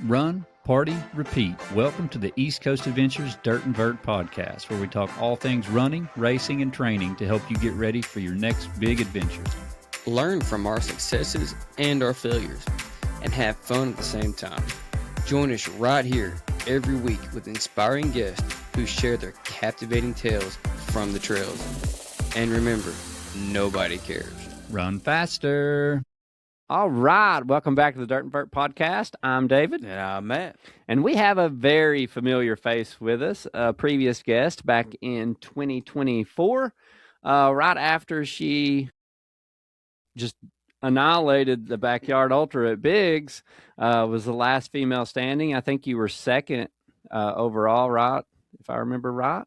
Run, party, repeat. Welcome to the East Coast Adventures Dirt and Vert Podcast, where we talk all things running, racing, and training to help you get ready for your next big adventure. Learn from our successes and our failures, and have fun at the same time. Join us right here every week with inspiring guests who share their captivating tales from the trails. And remember, nobody cares. Run faster. All right. Welcome back to the Dirt and Vert Podcast. I'm David. And I'm Matt. And we have a very familiar face with us, a previous guest back in 2024, right after she just annihilated the Backyard Ultra at Biggs, was the last female standing. I think you were second overall, right? If I remember right.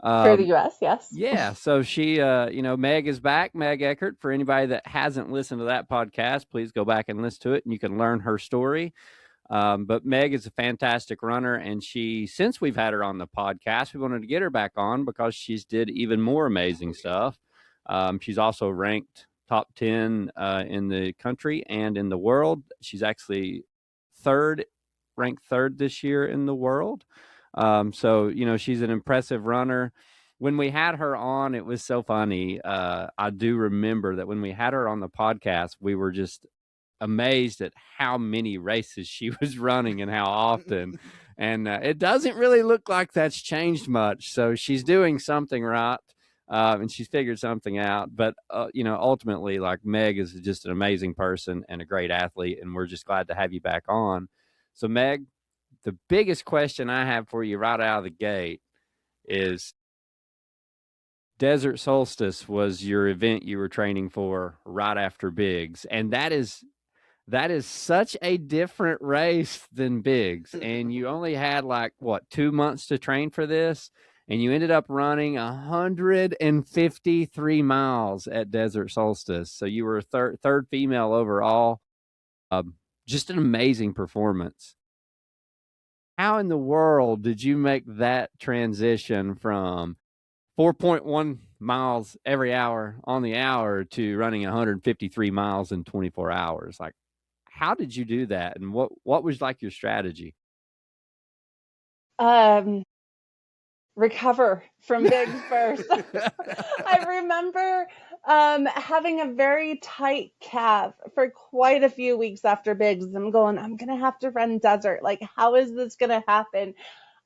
For the U.S., yes. Yeah, so she, Meg is back, Meg Eckert. For anybody that hasn't listened to that podcast, please go back and listen to it, and you can learn her story. But Meg is a fantastic runner, and since we've had her on the podcast, we wanted to get her back on because she's did even more amazing stuff. She's also ranked top 10 in the country and in the world. She's actually ranked third this year in the world. So, she's an impressive runner. When we had her on, it was so funny. I do remember that when we had her on the podcast, we were just amazed at how many races she was running and how often. And it doesn't really look like that's changed much. So she's doing something right. And she's figured something out. But, ultimately, like, Meg is just an amazing person and a great athlete. And we're just glad to have you back on. So, Meg, the biggest question I have for you right out of the gate is Desert Solstice was your event you were training for right after Biggs. And that is such a different race than Biggs. And you only had 2 months to train for this. And you ended up running 153 miles at Desert Solstice. So you were third female overall. Just an amazing performance. How in the world did you make that transition from 4.1 miles every hour on the hour to running 153 miles in 24 hours? Like, how did you do that? And what was your strategy? Recover from Biggs first. I remember having a very tight calf for quite a few weeks after Biggs. I'm going to have to run Desert. Like, how is this going to happen?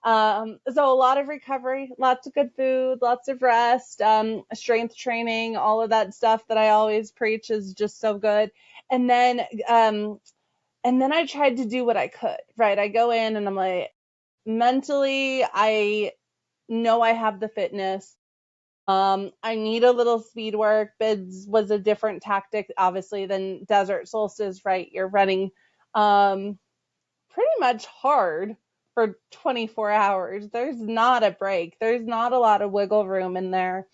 So a lot of recovery, lots of good food, lots of rest, strength training, all of that stuff that I always preach is just so good. And then I tried to do what I could, right? I go in and I'm like, mentally, I know I have the fitness. I need a little speed work. Bids was a different tactic, obviously, than Desert Solstice, right? You're running pretty much hard for 24 hours. There's not a break. There's not a lot of wiggle room in there.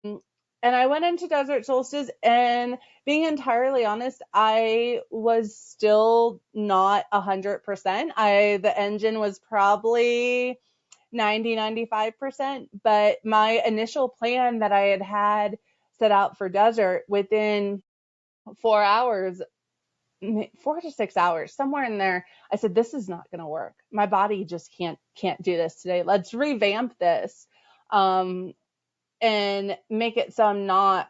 And I went into Desert Solstice, and being entirely honest, I was still not 100%. The engine was probably 90-95%, but my initial plan that I had set out for Desert within 4 hours, 4 to 6 hours, somewhere in there, I said, this is not going to work. My body just can't do this today. Let's revamp this and make it so I'm not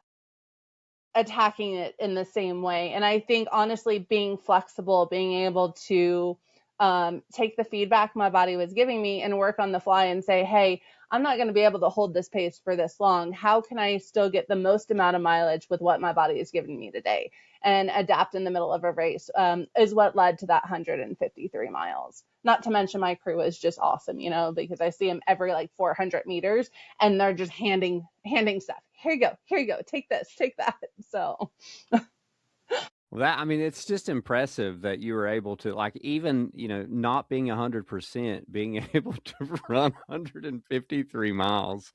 attacking it in the same way. And I think, honestly, being flexible, being able to take the feedback my body was giving me and work on the fly and say, hey, I'm not going to be able to hold this pace for this long. How can I still get the most amount of mileage with what my body is giving me today? And adapt in the middle of a race is what led to that 153 miles. Not to mention my crew is just awesome, because I see them every 400 meters and they're just handing stuff. Here you go. Take this, take that. So. Well, it's just impressive that you were able to, even, not being 100%, being able to run 153 miles.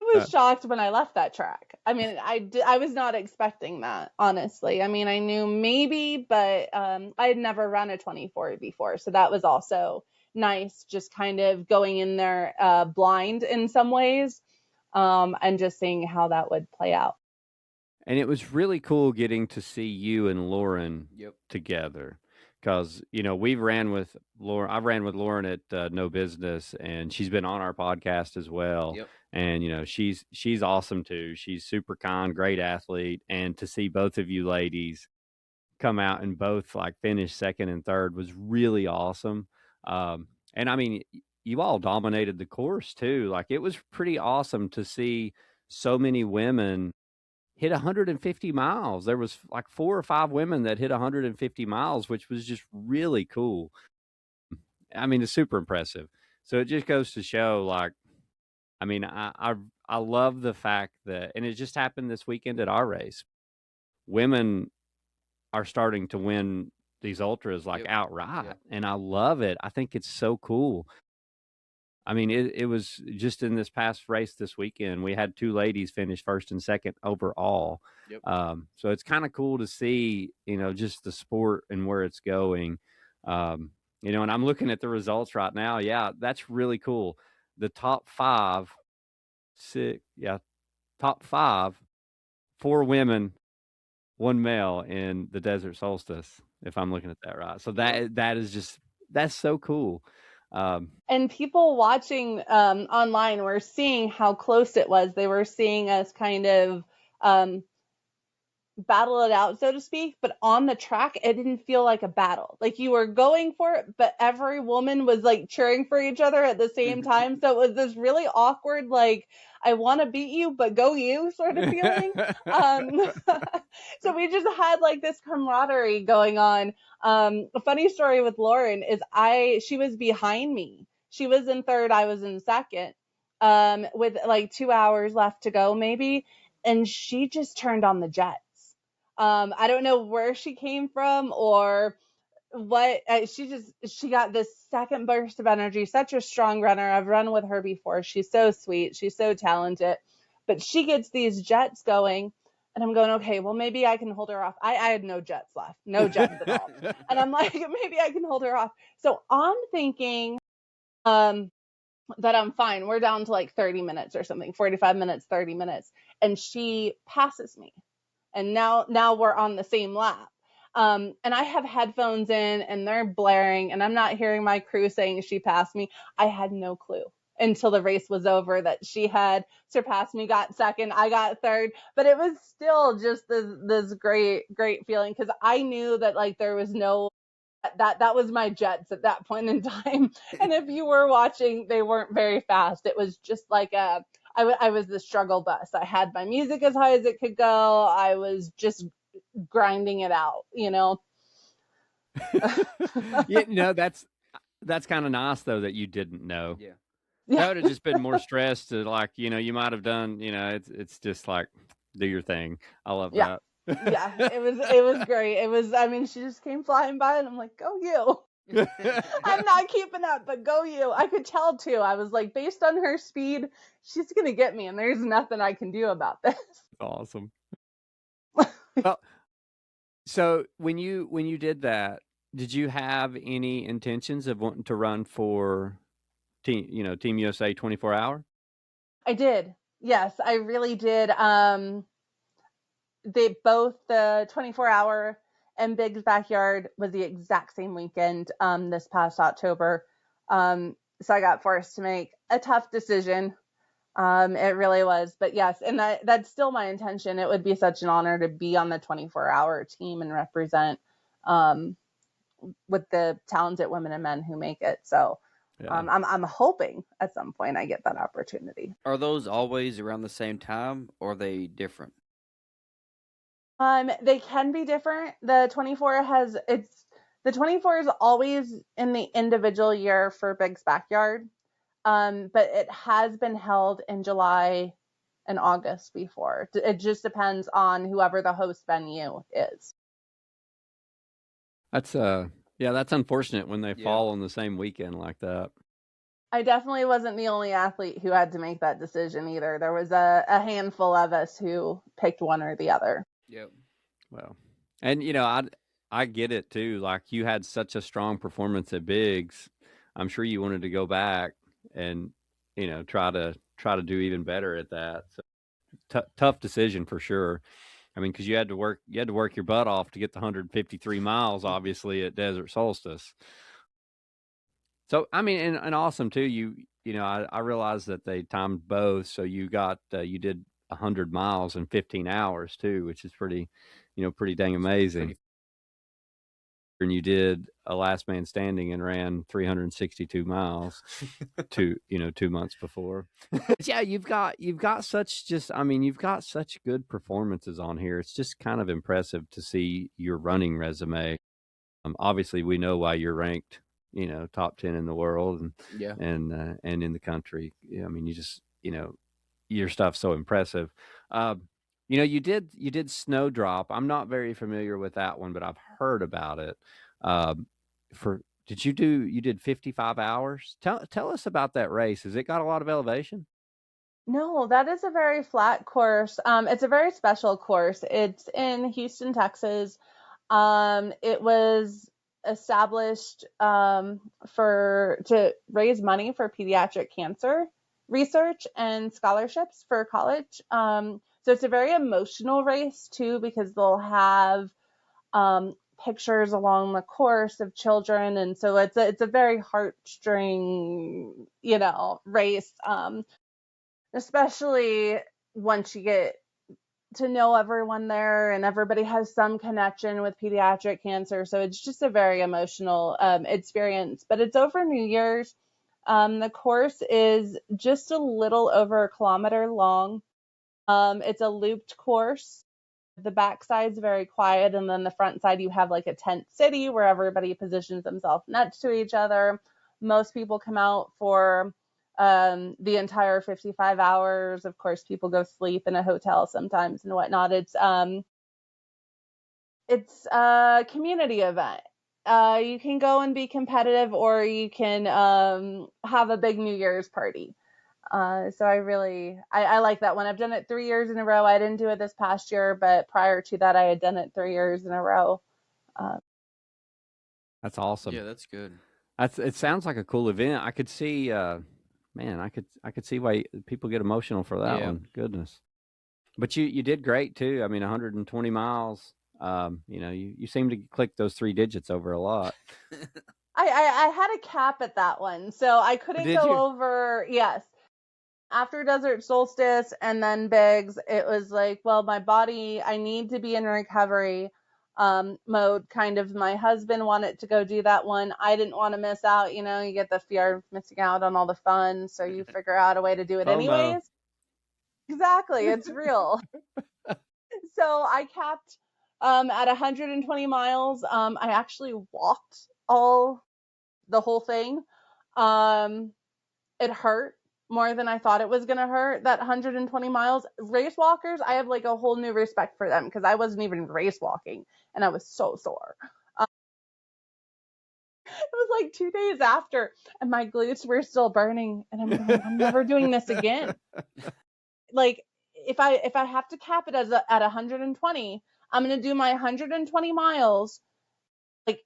I was shocked when I left that track. I was not expecting that, honestly. I knew maybe, but I had never run a 24 before. So that was also nice, just kind of going in there blind in some ways and just seeing how that would play out. And it was really cool getting to see you and Lauren together, because we've ran with Lauren. I've ran with Lauren at No Business, and she's been on our podcast as well. Yep. And she's awesome too. She's super kind, great athlete, and to see both of you ladies come out and both like finish second and third was really awesome. And I mean, you all dominated the course too. Like, it was pretty awesome to see so many women hit 150 miles. There was like 4 or 5 women that hit 150 miles, which was just really cool. I mean, it's super impressive. So it just goes to show, like, I mean, I love the fact that, and it just happened this weekend at our race, women are starting to win these ultras like outright. Yep. And I love it. I think it's so cool. I mean, it was just in this past race this weekend, we had 2 ladies finish first and second overall. Yep. So it's kind of cool to see, just the sport and where it's going. And I'm looking at the results right now. Yeah, that's really cool. The top 5, 4 women, 1 male in the Desert Solstice, if I'm looking at that right. So that is just, that's so cool. And people watching online were seeing how close it was. They were seeing us kind of battle it out, so to speak, but on the track it didn't feel like a battle. Like, you were going for it, but every woman was like cheering for each other at the same time. So it was this really awkward, like, I want to beat you, but go you sort of feeling. So we just had like this camaraderie going on. A funny story with Lauren is she was behind me. She was in third, I was in second, with like 2 hours left to go maybe. And she just turned on the jets. I don't know where she came from or what. She got this second burst of energy. Such a strong runner. I've run with her before. She's so sweet. She's so talented. But she gets these jets going. And I'm going, okay, well, maybe I can hold her off. I had no jets left. No jets at all. And I'm like, maybe I can hold her off. So I'm thinking that I'm fine. We're down to like 30 minutes or something, 45 minutes, 30 minutes. And she passes me. And now we're on the same lap. And I have headphones in and they're blaring and I'm not hearing my crew saying she passed me. I had no clue until the race was over that she had surpassed me, got second, I got third. But it was still just this great feeling, because I knew that like there was no, that was my jets at that point in time. And if you were watching, they weren't very fast. It was just like I was the struggle bus. I had my music as high as it could go. I was just grinding it out, Yeah, that's kind of nice though that you didn't know. Yeah. That would have just been more stress to, like, you might have done, it's just like, do your thing. I love that. Yeah, it was great. It was, I mean, she just came flying by and I'm like, go you. I'm not keeping up, but go you. I could tell too. I was like, based on her speed, she's going to get me and there's nothing I can do about this. Awesome. Well, so when you did that, did you have any intentions of wanting to run for Team USA 24-hour? I did. Yes, I really did. They both, the 24-hour and Big's Backyard was the exact same weekend this past October. So I got forced to make a tough decision. It really was. But yes, and that's still my intention. It would be such an honor to be on the 24-hour team and represent with the talented women and men who make it. So yeah. I'm hoping at some point I get that opportunity. Are those always around the same time or are they different? They can be different. The 24 is always in the individual year for Big's Backyard. But it has been held in July and August before. It just depends on whoever the host venue is. That's that's unfortunate when they fall on the same weekend like that. I definitely wasn't the only athlete who had to make that decision either. There was a handful of us who picked one or the other. Yep. Well, and I get it too. Like, you had such a strong performance at Big's. I'm sure you wanted to go back and try to do even better at that. So tough decision for sure. I mean, because you had to work your butt off to get the 153 miles, obviously, at Desert Solstice. So, I mean, and awesome too. You know, I realized that they timed both, so you did 100 miles in 15 hours too, which is pretty dang amazing. And you did a last man standing and ran 362 miles 2 months before. Yeah, you've got such good performances on here. It's just kind of impressive to see your running resume. Obviously we know why you're ranked, top 10 in the world and in the country. I mean, you just, your stuff's so impressive. You did Snowdrop. I'm not very familiar with that one, but I've heard about it. You did 55 hours? Tell us about that race. Has it got a lot of elevation? No, that is a very flat course. It's a very special course. It's in Houston, Texas. It was established to raise money for pediatric cancer research and scholarships for college. So it's a very emotional race too, because they'll have pictures along the course of children, and so it's a very heartstring, race. Especially once you get to know everyone there and everybody has some connection with pediatric cancer. So it's just a very emotional experience, but it's over New Year's. The course is just a little over 1 kilometer long. It's a looped course. The back side's very quiet, and then the front side you have like a tent city where everybody positions themselves next to each other. Most people come out for the entire 55 hours. Of course, people go sleep in a hotel sometimes and whatnot. It's a community event. You can go and be competitive, or you can have a big New Year's party. So I like that one. I've done it 3 years in a row. I didn't do it this past year, but prior to that, I had done it 3 years in a row. That's awesome. Yeah, that's good. It sounds like a cool event. I could see, I could see why people get emotional for that one. Goodness. But you did great too. I mean, 120 miles. You seem to click those 3 digits over a lot. I had a cap at that one, so I couldn't go over. Yes. After Desert Solstice and then Biggs, it was like, well, my body, I need to be in recovery mode. Kind of, my husband wanted to go do that one. I didn't want to miss out. You get the fear of missing out on all the fun, so you figure out a way to do it anyways. Exactly, it's real. So I capped at 120 miles. I actually walked the whole thing. It hurt more than I thought it was going to hurt, that 120 miles. Race walkers, I have like a whole new respect for them, because I wasn't even race walking and I was so sore. It was like 2 days after and my glutes were still burning, and I'm going, I'm never doing this again. Like, if I have to cap it at 120, I'm going to do my 120 miles, like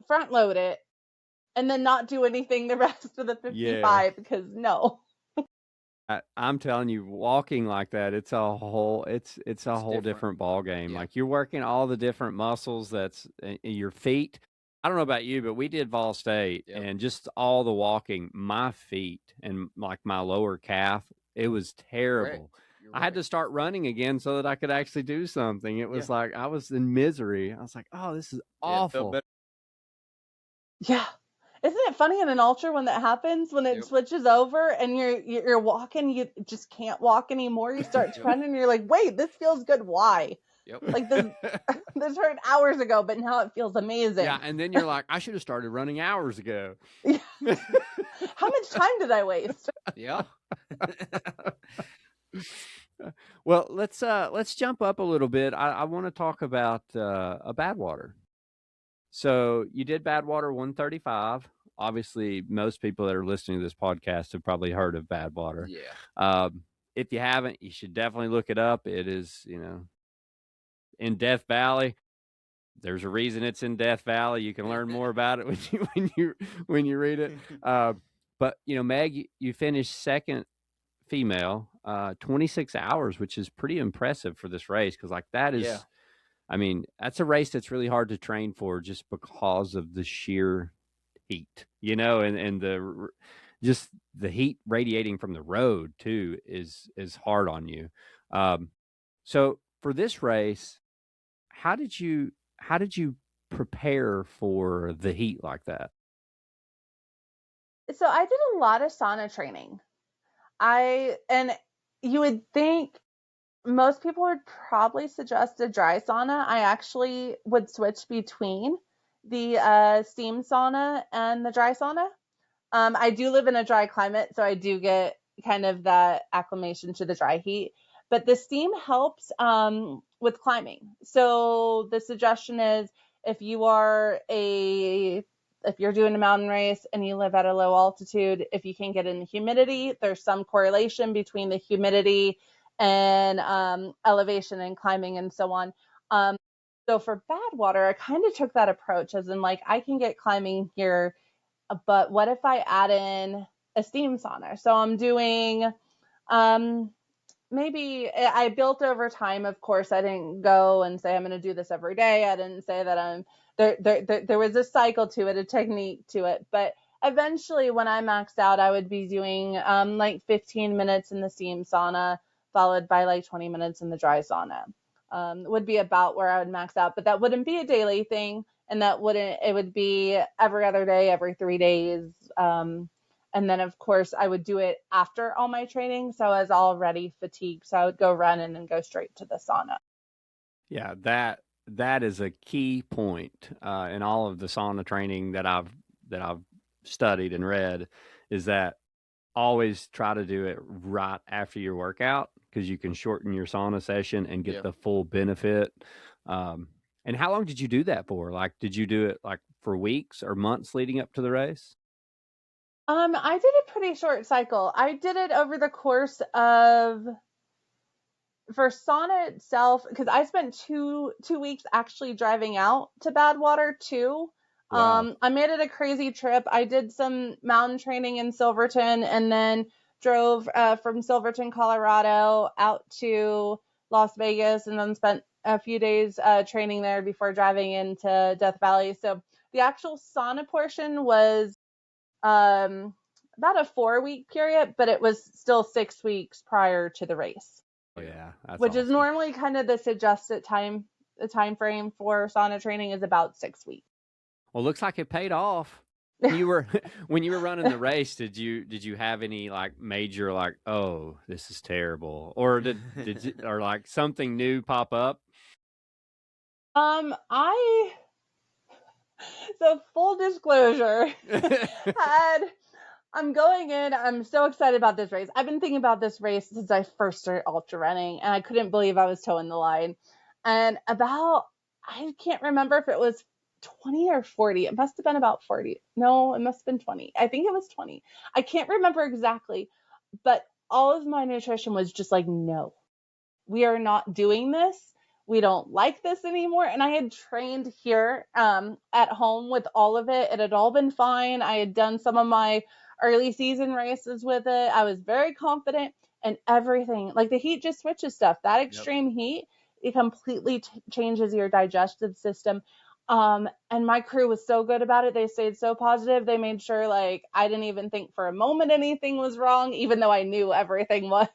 front load it, and then not do anything the rest of the 55 because no. I'm telling you, walking like that, it's a whole different ball game. Yeah. Like, you're working all the different muscles that's in your feet. I don't know about you, but we did Vol State, and just all the walking, my feet and like my lower calf, it was terrible. Right. I had to start running again so that I could actually do something. It was like I was in misery. I was like, oh, this is awful. Yeah. Isn't it funny in an ultra when that happens, when it switches over and you're walking, you just can't walk anymore. You start running and you're like, wait, this feels good. Why? Yep. Like this hurt hours ago, but now it feels amazing. Yeah, and then you're like, I should have started running hours ago. Yeah. How much time did I waste? Yeah. Well, let's jump up a little bit. I want to talk about a Badwater. So you did Badwater 135. Obviously, most people that are listening to this podcast have probably heard of Badwater. Yeah. If you haven't, you should definitely look it up. It is, in Death Valley. There's a reason it's in Death Valley. You can learn more about it when you read it. But Meg, you finished second female, 26 hours, which is pretty impressive for this race. Cause like that is, Yeah. I mean, that's a race that's really hard to train for just because of the sheer heat, and just the heat radiating from the road too is hard on you. So for this race, how did you prepare for the heat like that? So I did a lot of sauna training. And you would think most people would probably suggest a dry sauna. I actually would switch between the steam sauna and the dry sauna. I do live in a dry climate, so I do get kind of that acclimation to the dry heat. But the steam helps with climbing. So the suggestion is if you're doing a mountain race and you live at a low altitude, if you can get in the humidity, there's some correlation between the humidity and elevation and climbing and so on. So for Badwater, I kind of took that approach as in like, I can get climbing here, but what if I add in a steam sauna? So I'm doing, maybe I built over time. Of course, I didn't go and say I'm going to do this every day. I didn't say that there was a cycle to it, a technique to it. But eventually when I maxed out, I would be doing like 15 minutes in the steam sauna, followed by like 20 minutes in the dry sauna. Would be about where I would max out, but that wouldn't be a daily thing. And it would be every other day, every 3 days. And then, of course, I would do it after all my training. So I was already fatigued. So I would go run and then go straight to the sauna. Yeah, that is a key point in all of the sauna training that I've studied and read, is that always try to do it right after your workout, because you can shorten your sauna session and get the full benefit. And how long did you do that for? Like, did you do it like for weeks or months leading up to the race? I did a pretty short cycle. I did it over the course of, for sauna itself, because I spent two weeks actually driving out to Badwater too. Wow. I made it a crazy trip. I did some mountain training in Silverton and then drove from Silverton, Colorado out to Las Vegas and then spent a few days training there before driving into Death Valley. So the actual sauna portion was about a 4-week period, but it was still 6 weeks prior to the race. Oh, yeah, that's which awesome. is normally kind of the suggested time. The time frame for sauna training is about 6 weeks. Well, looks like it paid off. When you were running the race, did you have any like major like, oh, this is terrible, or did you, or like something new pop up? So full disclosure, I'm going in. I'm so excited about this race. I've been thinking about this race since I first started ultra running, and I couldn't believe I was towing the line. And I can't remember if it was 20 or 40. It must have been about 40. No, it must have been 20. I think it was 20. I can't remember exactly, but all of my nutrition was just like, no, we are not doing this. We don't like this anymore. And I had trained here at home with all of it. It had all been fine. I had done some of my early season races with it. I was very confident, and everything, like the heat just switches stuff. That extreme heat, it completely changes your digestive system. And my crew was so good about it. They stayed so positive. They made sure like I didn't even think for a moment anything was wrong, even though I knew everything was.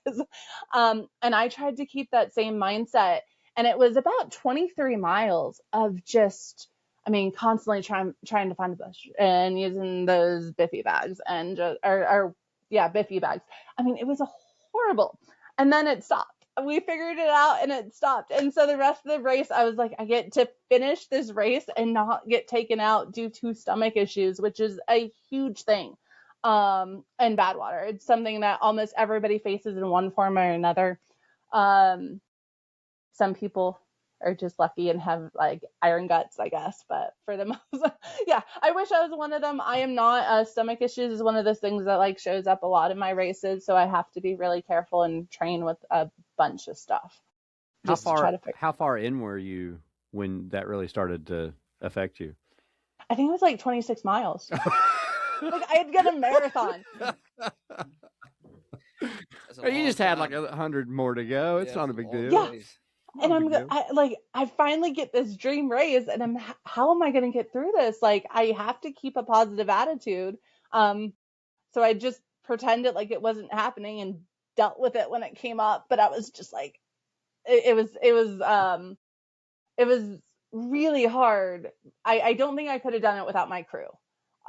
And I tried to keep that same mindset. And it was about 23 miles of just, constantly trying to find a bush and using those Biffy bags and Biffy bags. It was horrible. And then it stopped. We figured it out and it stopped. And so the rest of the race, I was like, I get to finish this race and not get taken out due to stomach issues, which is a huge thing in Badwater. It's something that almost everybody faces in one form or another. Some people are just lucky and have like iron guts, I guess. But for the most, I wish I was one of them. I am not. Stomach issues is one of those things that like shows up a lot in my races. So I have to be really careful and train with a bunch of stuff. How far in were you when that really started to affect you? I think it was like 26 miles. Like I had done a marathon. That's Or you just had like 100 more to go. It's not a big deal. Yeah. Not a And big deal. I finally get this dream race, and how am I going to get through this? Like, I have to keep a positive attitude. So I just pretended like it wasn't happening and dealt with it when it came up. But I was just like, it was really hard. I don't think I could have done it without my crew.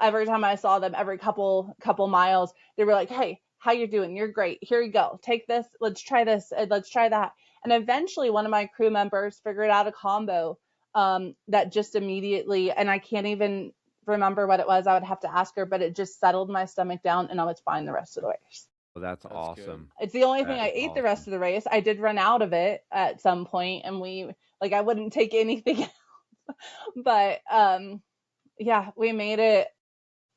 Every time I saw them, every couple miles, they were like, "Hey, how you doing? You're great. Here you go. Take this. Let's try this. And let's try that." And eventually, one of my crew members figured out a combo that just immediately, and I can't even remember what it was. I would have to ask her, but it just settled my stomach down, and I was fine the rest of the race. Well, that's awesome. Good. It's the only thing I ate the rest of the race. I did run out of it at some point, and I wouldn't take anything else. But yeah, we made it.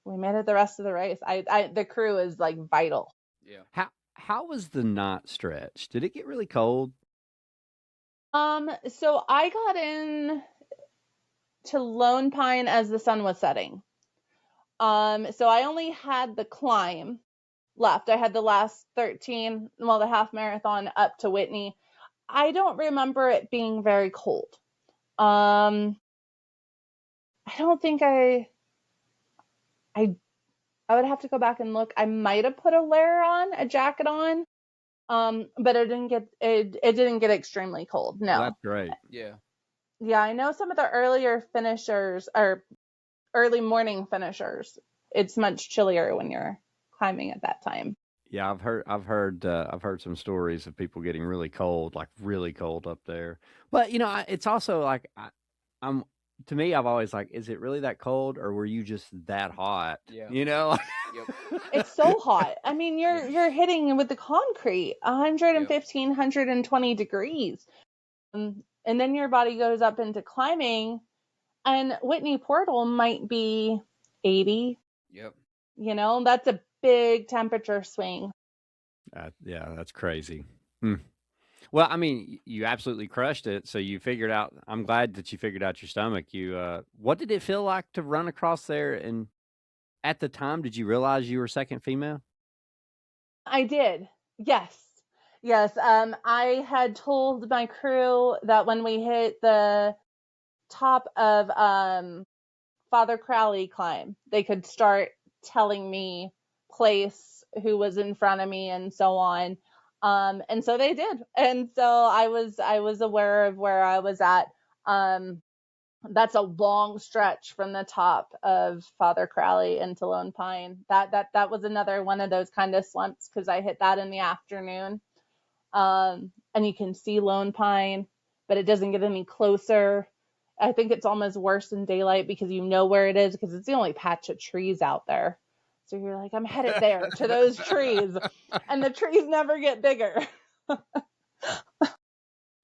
We made it the rest of the race. The crew is like vital. Yeah. How was the night stretch? Did it get really cold? So I got in to Lone Pine as the sun was setting. So I only had the climb left. I had the last 13, the half marathon up to Whitney. I don't remember it being very cold. I don't think I would have to go back and look. I might have put a jacket on. But it didn't get extremely cold. No. Well, that's great. Yeah, I know some of the earlier finishers or early morning finishers, it's much chillier when you're climbing at that time. Yeah, I've heard some stories of people getting really cold up there. But it's also like to me, I've always like, is it really that cold, or were you just that hot? Yeah. Yep. It's so hot. I mean, you're hitting with the concrete 115, 120 degrees. And then your body goes up into climbing, and Whitney Portal might be 80. Yep. That's a big temperature swing. Yeah, that's crazy. Well, I mean, you absolutely crushed it. So you figured out, I'm glad that you figured out your stomach. What did it feel like to run across there? And at the time, did you realize you were second female? I did. Yes. I had told my crew that when we hit the top of Father Crowley climb, they could start telling me place, who was in front of me, and so on. And so they did. And so I was aware of where I was at. That's a long stretch from the top of Father Crowley into Lone Pine. That was another one of those kind of slumps, because I hit that in the afternoon. And you can see Lone Pine, but it doesn't get any closer. I think it's almost worse in daylight because you know where it is, because it's the only patch of trees out there. So you're like, I'm headed there to those trees, and the trees never get bigger.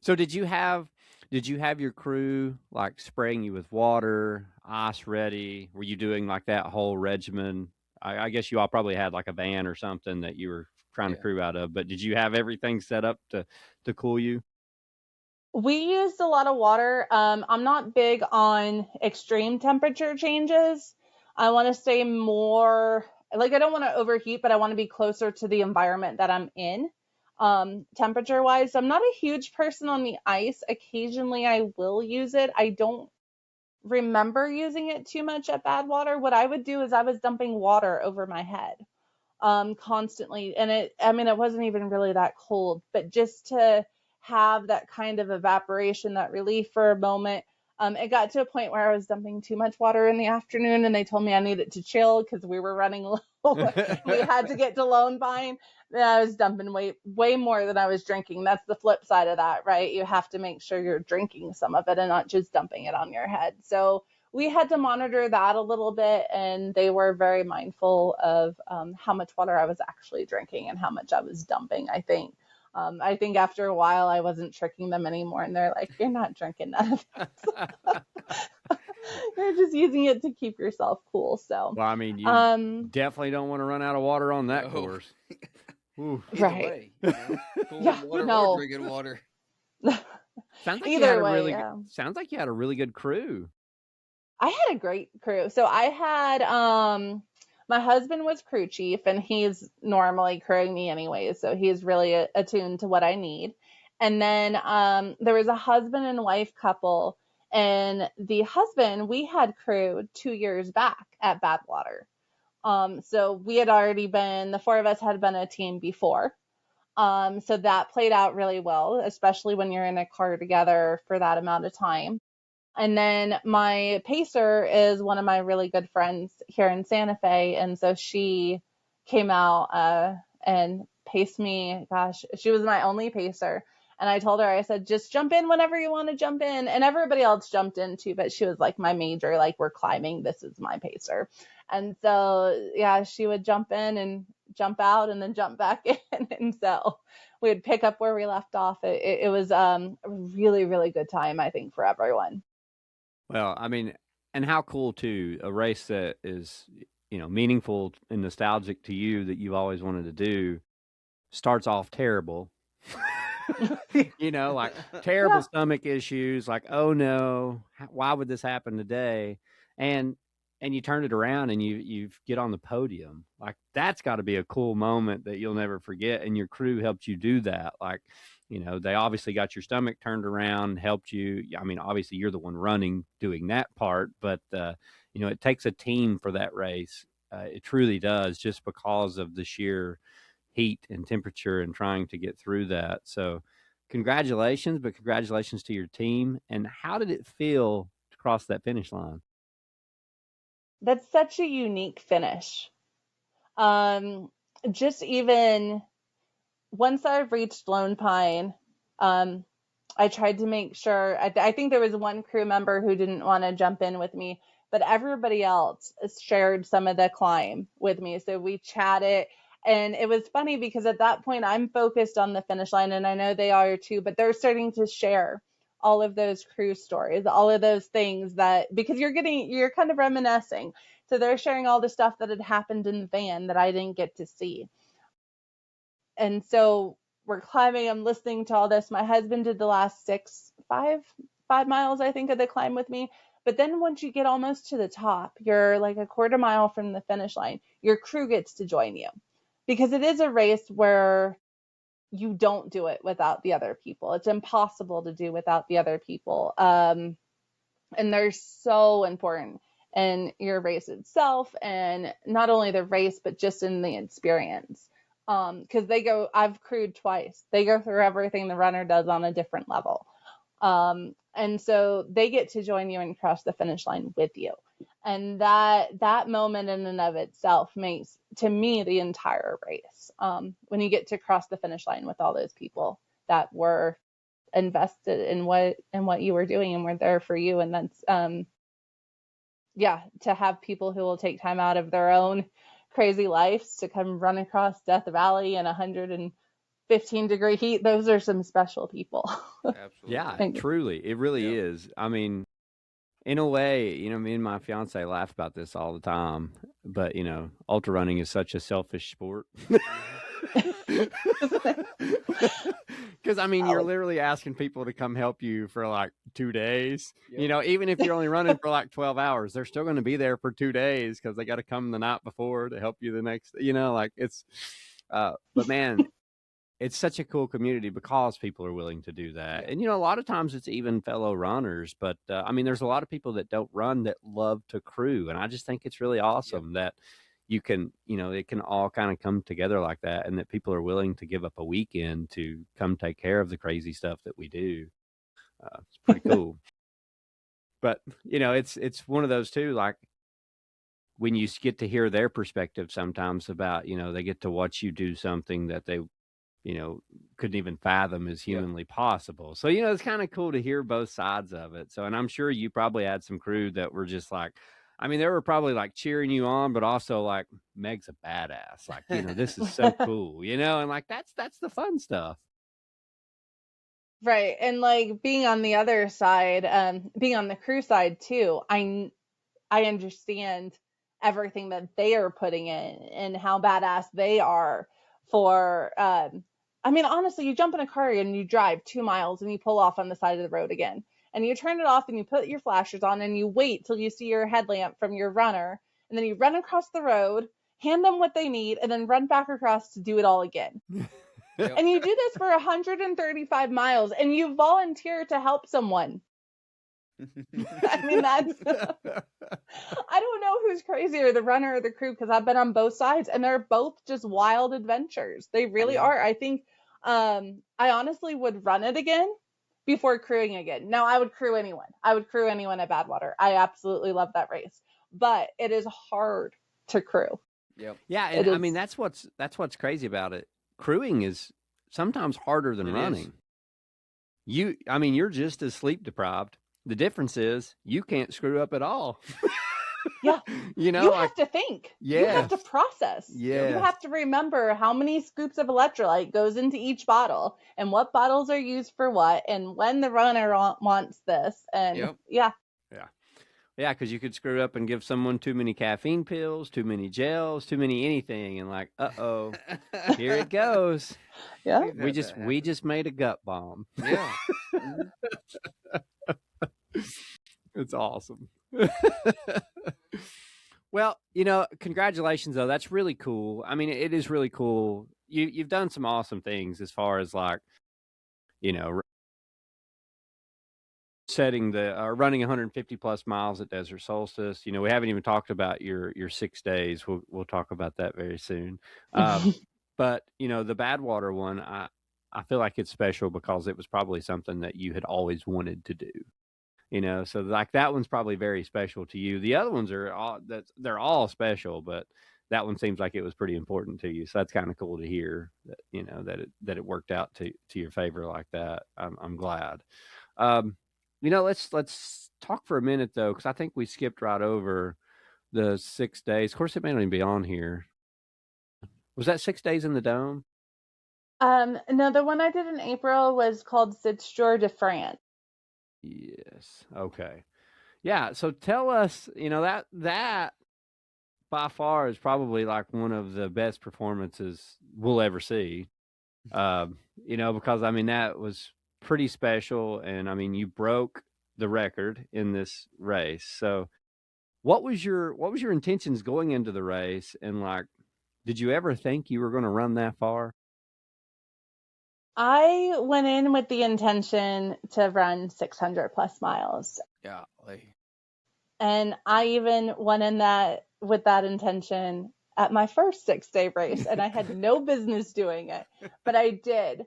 So did you have your crew like spraying you with water, ice ready? Were you doing like that whole regimen? I guess you all probably had like a van or something that you were trying to crew out of, but did you have everything set up to cool you? We used a lot of water. I'm not big on extreme temperature changes. I want to stay more, I don't want to overheat, but I want to be closer to the environment that I'm in, temperature wise. So I'm not a huge person on the ice. Occasionally I will use it. I don't remember using it too much at Badwater. What I would do is I was dumping water over my head, constantly. And it wasn't even really that cold, but just to have that kind of evaporation, that relief for a moment. It got to a point where I was dumping too much water in the afternoon, and they told me I needed to chill because we were running low. We had to get to Lone Pine. And I was dumping way more than I was drinking. That's the flip side of that, right? You have to make sure you're drinking some of it and not just dumping it on your head. So we had to monitor that a little bit, and they were very mindful of how much water I was actually drinking and how much I was dumping, I think. I think after a while I wasn't tricking them anymore, and they're like, you're not drinking none of this. You're just using it to keep yourself cool. So, well, I mean, you definitely don't want to run out of water on that course. Right. Cold water or drinking water. Sounds like sounds like you had a really good crew. I had a great crew. So I had My husband was crew chief, and he's normally crewing me anyways, so he's really attuned to what I need. And then there was a husband and wife couple, and the husband, we had crewed 2 years back at Badwater. So we had already been, the four of us had been a team before. So that played out really well, especially when you're in a car together for that amount of time. And then my pacer is one of my really good friends here in Santa Fe. And so she came out and paced me. Gosh, she was my only pacer. And I told her, I said, just jump in whenever you want to jump in. And everybody else jumped in too, but she was like my major, like, we're climbing, this is my pacer. And so, yeah, she would jump in and jump out and then jump back in. And so we would pick up where we left off. It was a really, really good time, I think, for everyone. Well, I mean, and how cool too, a race that is, meaningful and nostalgic to you that you've always wanted to do starts off terrible. Like terrible stomach issues, like, oh no, why would this happen today? And you turn it around and you get on the podium. Like, that's got to be a cool moment that you'll never forget. And your crew helped you do that. Like, they obviously got your stomach turned around, helped you. I mean, obviously you're the one running, doing that part, but it takes a team for that race. It truly does, just because of the sheer heat and temperature and trying to get through that. So congratulations, but congratulations to your team. And how did it feel to cross that finish line? That's such a unique finish. Just even once I reached Lone Pine, I tried to make sure, I think there was one crew member who didn't want to jump in with me, but everybody else shared some of the climb with me. So we chatted. And it was funny because at that point I'm focused on the finish line, and I know they are too, but they're starting to share all of those crew stories, all of those things that, because you're kind of reminiscing. So they're sharing all the stuff that had happened in the van that I didn't get to see. And so we're climbing, I'm listening to all this. My husband did the last 5 miles, I think, of the climb with me. But then once you get almost to the top, you're like a quarter mile from the finish line, your crew gets to join you. Because it is a race where you don't do it without the other people. It's impossible to do without the other people. And they're so important in your race itself, and not only the race, but just in the experience. Because I've crewed twice. They go through everything the runner does on a different level. And so they get to join you and cross the finish line with you. And that moment in and of itself makes, to me, the entire race. When you get to cross the finish line with all those people that were invested in what you were doing and were there for you. And that's, to have people who will take time out of their own crazy lives to come run across Death Valley in 115-degree heat. Those are some special people. Absolutely. Yeah, truly. It really is. I mean, in a way, me and my fiance laugh about this all the time, but ultra running is such a selfish sport. Because you're literally asking people to come help you for like 2 days. Yep. Even if you're only running for like 12 hours, they're still going to be there for 2 days because they got to come the night before to help you the next. It's. But man, it's such a cool community because people are willing to do that. And, a lot of times it's even fellow runners, but there's a lot of people that don't run that love to crew. And I just think it's really awesome that you can, it can all kind of come together like that, and that people are willing to give up a weekend to come take care of the crazy stuff that we do. It's pretty cool. But, it's one of those too, like when you get to hear their perspective sometimes about, they get to watch you do something that they, couldn't even fathom is humanly possible. So, it's kind of cool to hear both sides of it. So, and I'm sure you probably had some crew that were just like, they were probably like cheering you on, but also like, Meg's a badass. Like, this is so cool, and like, that's the fun stuff. Right. And like being on the other side, being on the crew side too, I understand everything that they are putting in and how badass they are for, honestly, you jump in a car and you drive 2 miles and you pull off on the side of the road again, and you turn it off and you put your flashers on and you wait till you see your headlamp from your runner, and then you run across the road, hand them what they need, and then run back across to do it all again. Yep. And you do this for 135 miles, and you volunteer to help someone. I mean, that's, I don't know who's crazier, the runner or the crew, because I've been on both sides, and they're both just wild adventures. They really are. I think I honestly would run it again before crewing again. Now, I would crew anyone. I would crew anyone at Badwater. I absolutely love that race, but it is hard to crew. Yep. Yeah, and I mean that's what's crazy about it. Crewing is sometimes harder than running. You're just as sleep deprived. The difference is you can't screw up at all. Yeah. You have to think. You have to process. Yeah. You have to remember how many scoops of electrolyte goes into each bottle and what bottles are used for what and when the runner wants this. And Yeah, because you could screw up and give someone too many caffeine pills, too many gels, too many anything, and like, uh-oh, here it goes. Yeah. We just made a gut bomb. Yeah. It's awesome. Well, congratulations though. That's really cool. I mean, it is really cool. You've done some awesome things as far as like, setting running 150 plus miles at Desert Solstice. We haven't even talked about your 6 days. We'll talk about that very soon. But the Badwater one, I feel like it's special because it was probably something that you had always wanted to do. So like that one's probably very special to you. The other ones they're all special, but that one seems like it was pretty important to you. So that's kind of cool to hear that, that it worked out to your favor like that. I'm glad. Let's talk for a minute though, because I think we skipped right over the 6 days. Of course, it may not even be on here. Was that 6 days in the Dome? No, the one I did in April was called Sitzjour de France. Yes. Okay. Yeah. So tell us, that by far is probably like one of the best performances we'll ever see. Because I mean, that was pretty special. And I mean, you broke the record in this race. So what was your intentions going into the race? And like, did you ever think you were going to run that far? I went in with the intention to run 600 plus miles. Yeah. And I even went in with that intention at my first 6-day race, and I had no business doing it, but I did.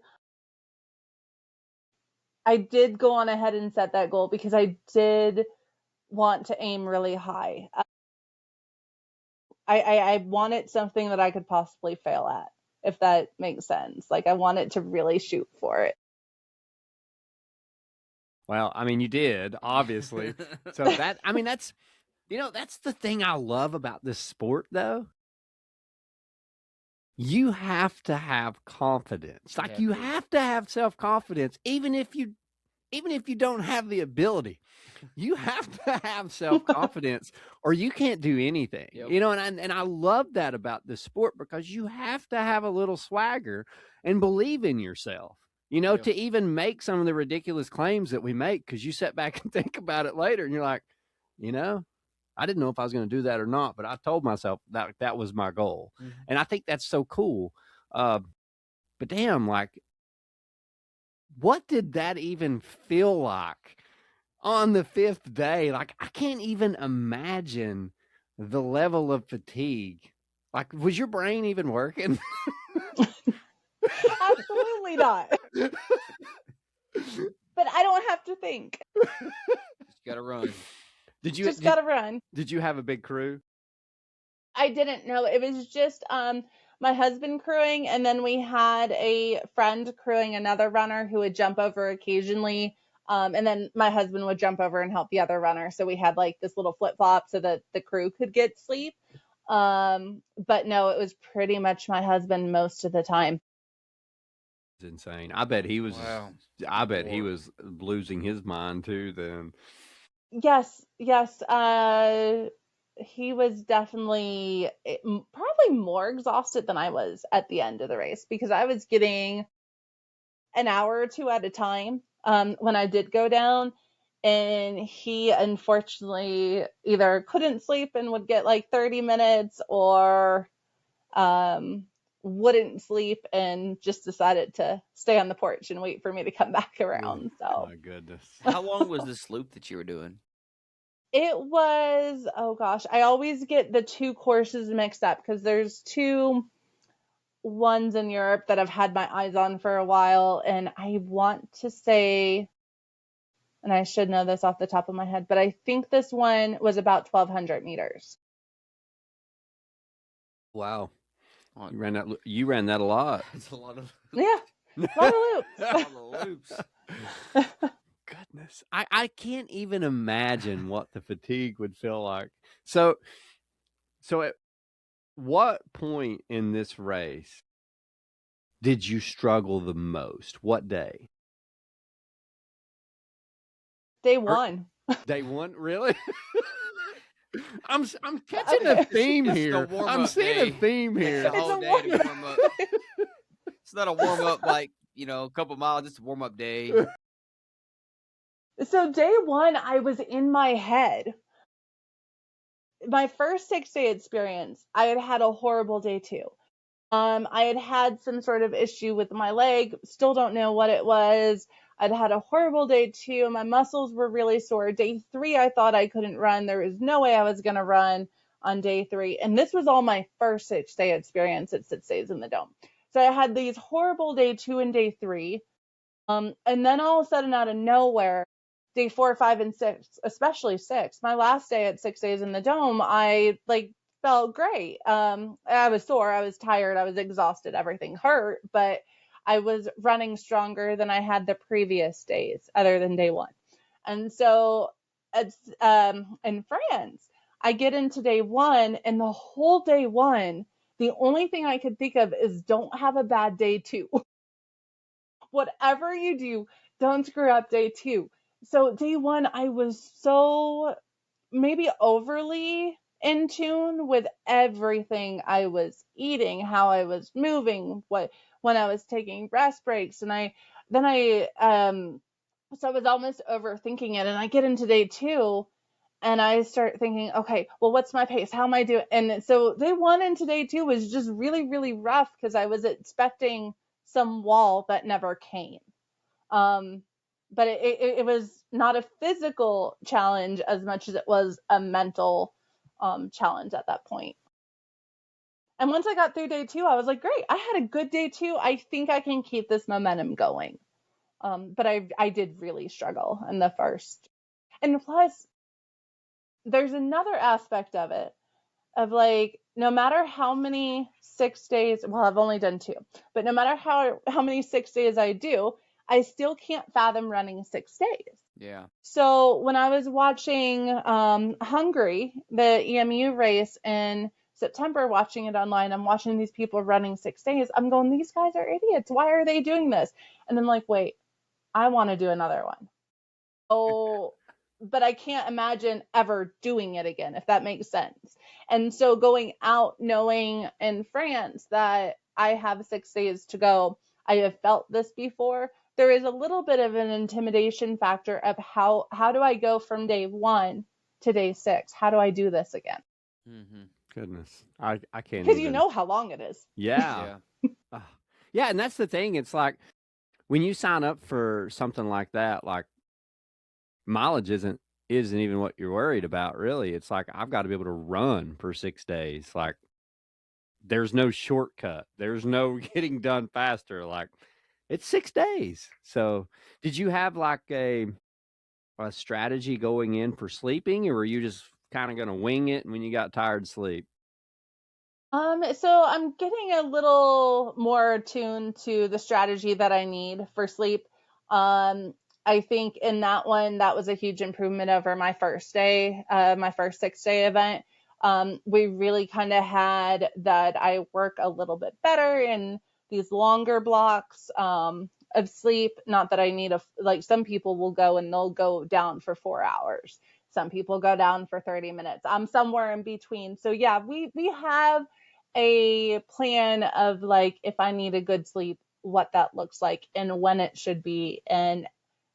I did go on ahead and set that goal because I did want to aim really high. I wanted something that I could possibly fail at, if that makes sense. Like I wanted to really shoot for it. Well, I mean, you did, obviously. So that's the thing I love about this sport, though. You have to have confidence. Like you have to have self-confidence, even if you don't have the ability. You have to have self-confidence or you can't do anything. Yep. And I love that about this sport because you have to have a little swagger and believe in yourself. To even make some of the ridiculous claims that we make, because you sit back and think about it later and you're like, I didn't know if I was going to do that or not, but I told myself that was my goal. Mm-hmm. And I think that's so cool. But damn, like, what did that even feel like on the 5th day? Like, I can't even imagine the level of fatigue. Like, was your brain even working? Absolutely not. But I don't have to think. Just gotta run. Gotta run. Did you have a big crew? I didn't know. It was just my husband crewing, and then we had a friend crewing another runner who would jump over occasionally. And then my husband would jump over and help the other runner. So we had like this little flip-flop so that the crew could get sleep. But no, it was pretty much my husband most of the time. It's insane. I bet he was. Wow. I bet he was losing his mind too. Then. Yes. He was definitely probably more exhausted than I was at the end of the race because I was getting an hour or two at a time when I did go down. and he unfortunately either couldn't sleep and would get like 30 minutes or wouldn't sleep and just decided to stay on the porch and wait for me to come back around. So My goodness. How long was this loop that you were doing? it was, oh gosh, I always get the two courses mixed up because there's two ones in Europe that I've had my eyes on for a while. And I want to say, and I should know this off the top of my head, but I think this one was about 1,200 meters. Wow. You ran that a lot. It's a lot of Yeah, a lot of loops. a lot of loops. Goodness. I can't even imagine what the fatigue would feel like. So at what point in this race did you struggle the most? What day? Day one. Day one? Really? I'm catching a theme It's here. the warm-up I'm seeing day. a theme It's here. a whole a day to warm-up. warm up. It's not a warm up like, a couple miles, just a warm up day. So day one, I was in my head. My first 6-day experience, I had had a horrible day two. I had had some sort of issue with my leg. Still don't know what it was. I'd had a horrible day two. My muscles were really sore. Day three, I thought I couldn't run. There was no way I was going to run on day three. And this was all my first 6-day experience at 6 days in the dome. So I had these horrible day two and day three. And then all of a sudden, out of nowhere, day 4, 5, and 6, especially 6, my last day at 6 days in the dome, I felt great. I was sore, I was tired, I was exhausted, everything hurt, but I was running stronger than I had the previous days, other than day one. And so it's in France, I get into day one, and the whole day one, the only thing I could think of is don't have a bad day two. Whatever you do, don't screw up day two. So day one, I was so maybe overly in tune with everything I was eating, how I was moving, when I was taking rest breaks, and so I was almost overthinking it. And I get into day two, and I start thinking, okay, well, what's my pace? How am I doing? And so day one into day two was just really, really rough because I was expecting some wall that never came. But it was not a physical challenge as much as it was a mental challenge at that point. And once I got through day two, I was like, great, I had a good day two. I think I can keep this momentum going. But I did really struggle in the first. And plus, there's another aspect of it, of no matter how many 6 days, well, I've only done 2, but no matter how many 6 days I do, I still can't fathom running 6 days. Yeah. So when I was watching Hungary, the EMU race in September, watching it online, I'm watching these people running 6 days. I'm going, these guys are idiots. Why are they doing this? And I'm like, wait, I want to do another one. Oh, but I can't imagine ever doing it again, if that makes sense. And so going out knowing in France that I have 6 days to go, I have felt this before. There is a little bit of an intimidation factor of how do I go from day 1 to day 6? How do I do this again? Mm-hmm. Goodness. I can't Because even. you know how long it is. Yeah. Yeah, and that's the thing. It's like when you sign up for something like that, like mileage isn't even what you're worried about, really. It's like I've got to be able to run for 6 days. Like there's no shortcut. There's no getting done faster. Like it's 6 days. So did you have like a strategy going in for sleeping, or were you just kind of going to wing it and when you got tired, sleep? So I'm getting a little more attuned to the strategy that I need for sleep. I think in that one, that was a huge improvement over my first day, my first 6-day event. We really kind of had that I work a little bit better in these longer blocks of sleep. Not that I need some people will go and they'll go down for 4 hours. Some people go down for 30 minutes. I'm somewhere in between. So yeah, we have a plan of if I need a good sleep, what that looks like and when it should be and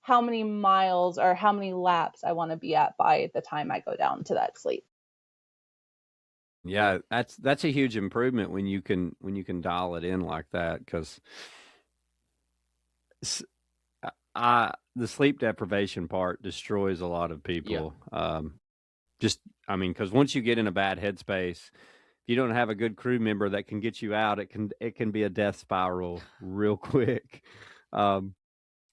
how many miles or how many laps I want to be at by the time I go down to that sleep. Yeah, that's a huge improvement when you can dial it in like that, because the sleep deprivation part destroys a lot of people. Because once you get in a bad headspace, if you don't have a good crew member that can get you out, it can be a death spiral real quick. And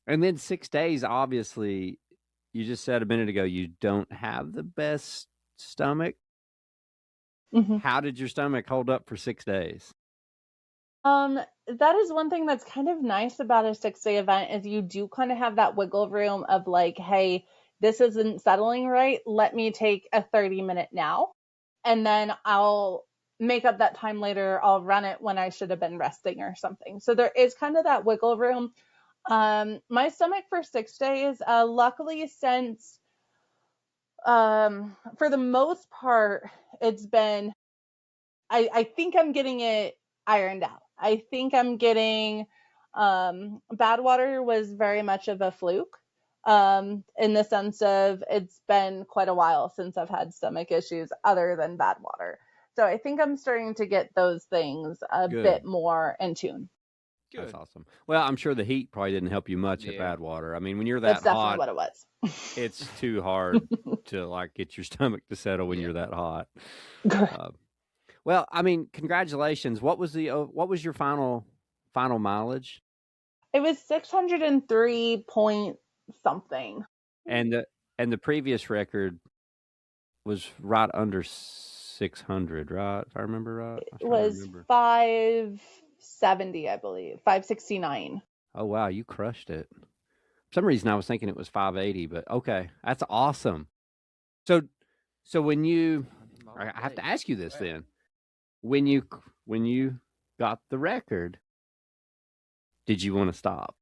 then 6 days, obviously, you just said a minute ago, you don't have the best stomach. Mm-hmm. How did your stomach hold up for 6 days? That is one thing that's kind of nice about a 6-day event, is you do kind of have that wiggle room of like, hey, this isn't settling right. Let me take a 30-minute now, and then I'll make up that time later. I'll run it when I should have been resting or something. So there is kind of that wiggle room. My stomach for 6 days, luckily since, for the most part, it's been, I think I'm getting it ironed out. I think I'm getting, Badwater was very much of a fluke, in the sense of it's been quite a while since I've had stomach issues other than Badwater. So I think I'm starting to get those things a bit more in tune. Good. That's awesome. Well, I'm sure the heat probably didn't help you much at Badwater. I mean, when you're that That's definitely hot, what it was. it's too hard to like get your stomach to settle when you're that hot. Well, I mean, congratulations. What was your final mileage? It was 603 point something. And the previous record was right under 600, right? If I remember right. It was 570, I believe. 569. Oh wow, you crushed it. For some reason I was thinking it was 580, but okay. That's awesome. So when you, I have to ask you this then. When you got the record, did you want to stop?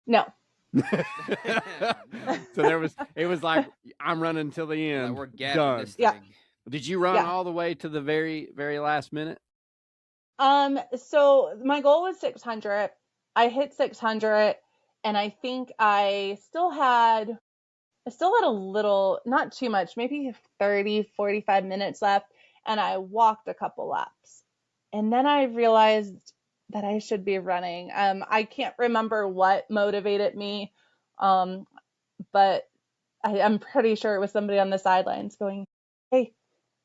No. So it was like, I'm running till the end. Like we're gapping this thing. Yeah. Did you run all the way to the very, very last minute? So my goal was 600. I hit 600, and I think I still had a little, not too much, maybe 30, 45 minutes left, and I walked a couple laps. And then I realized that I should be running. I can't remember what motivated me, but I'm pretty sure it was somebody on the sidelines going, hey,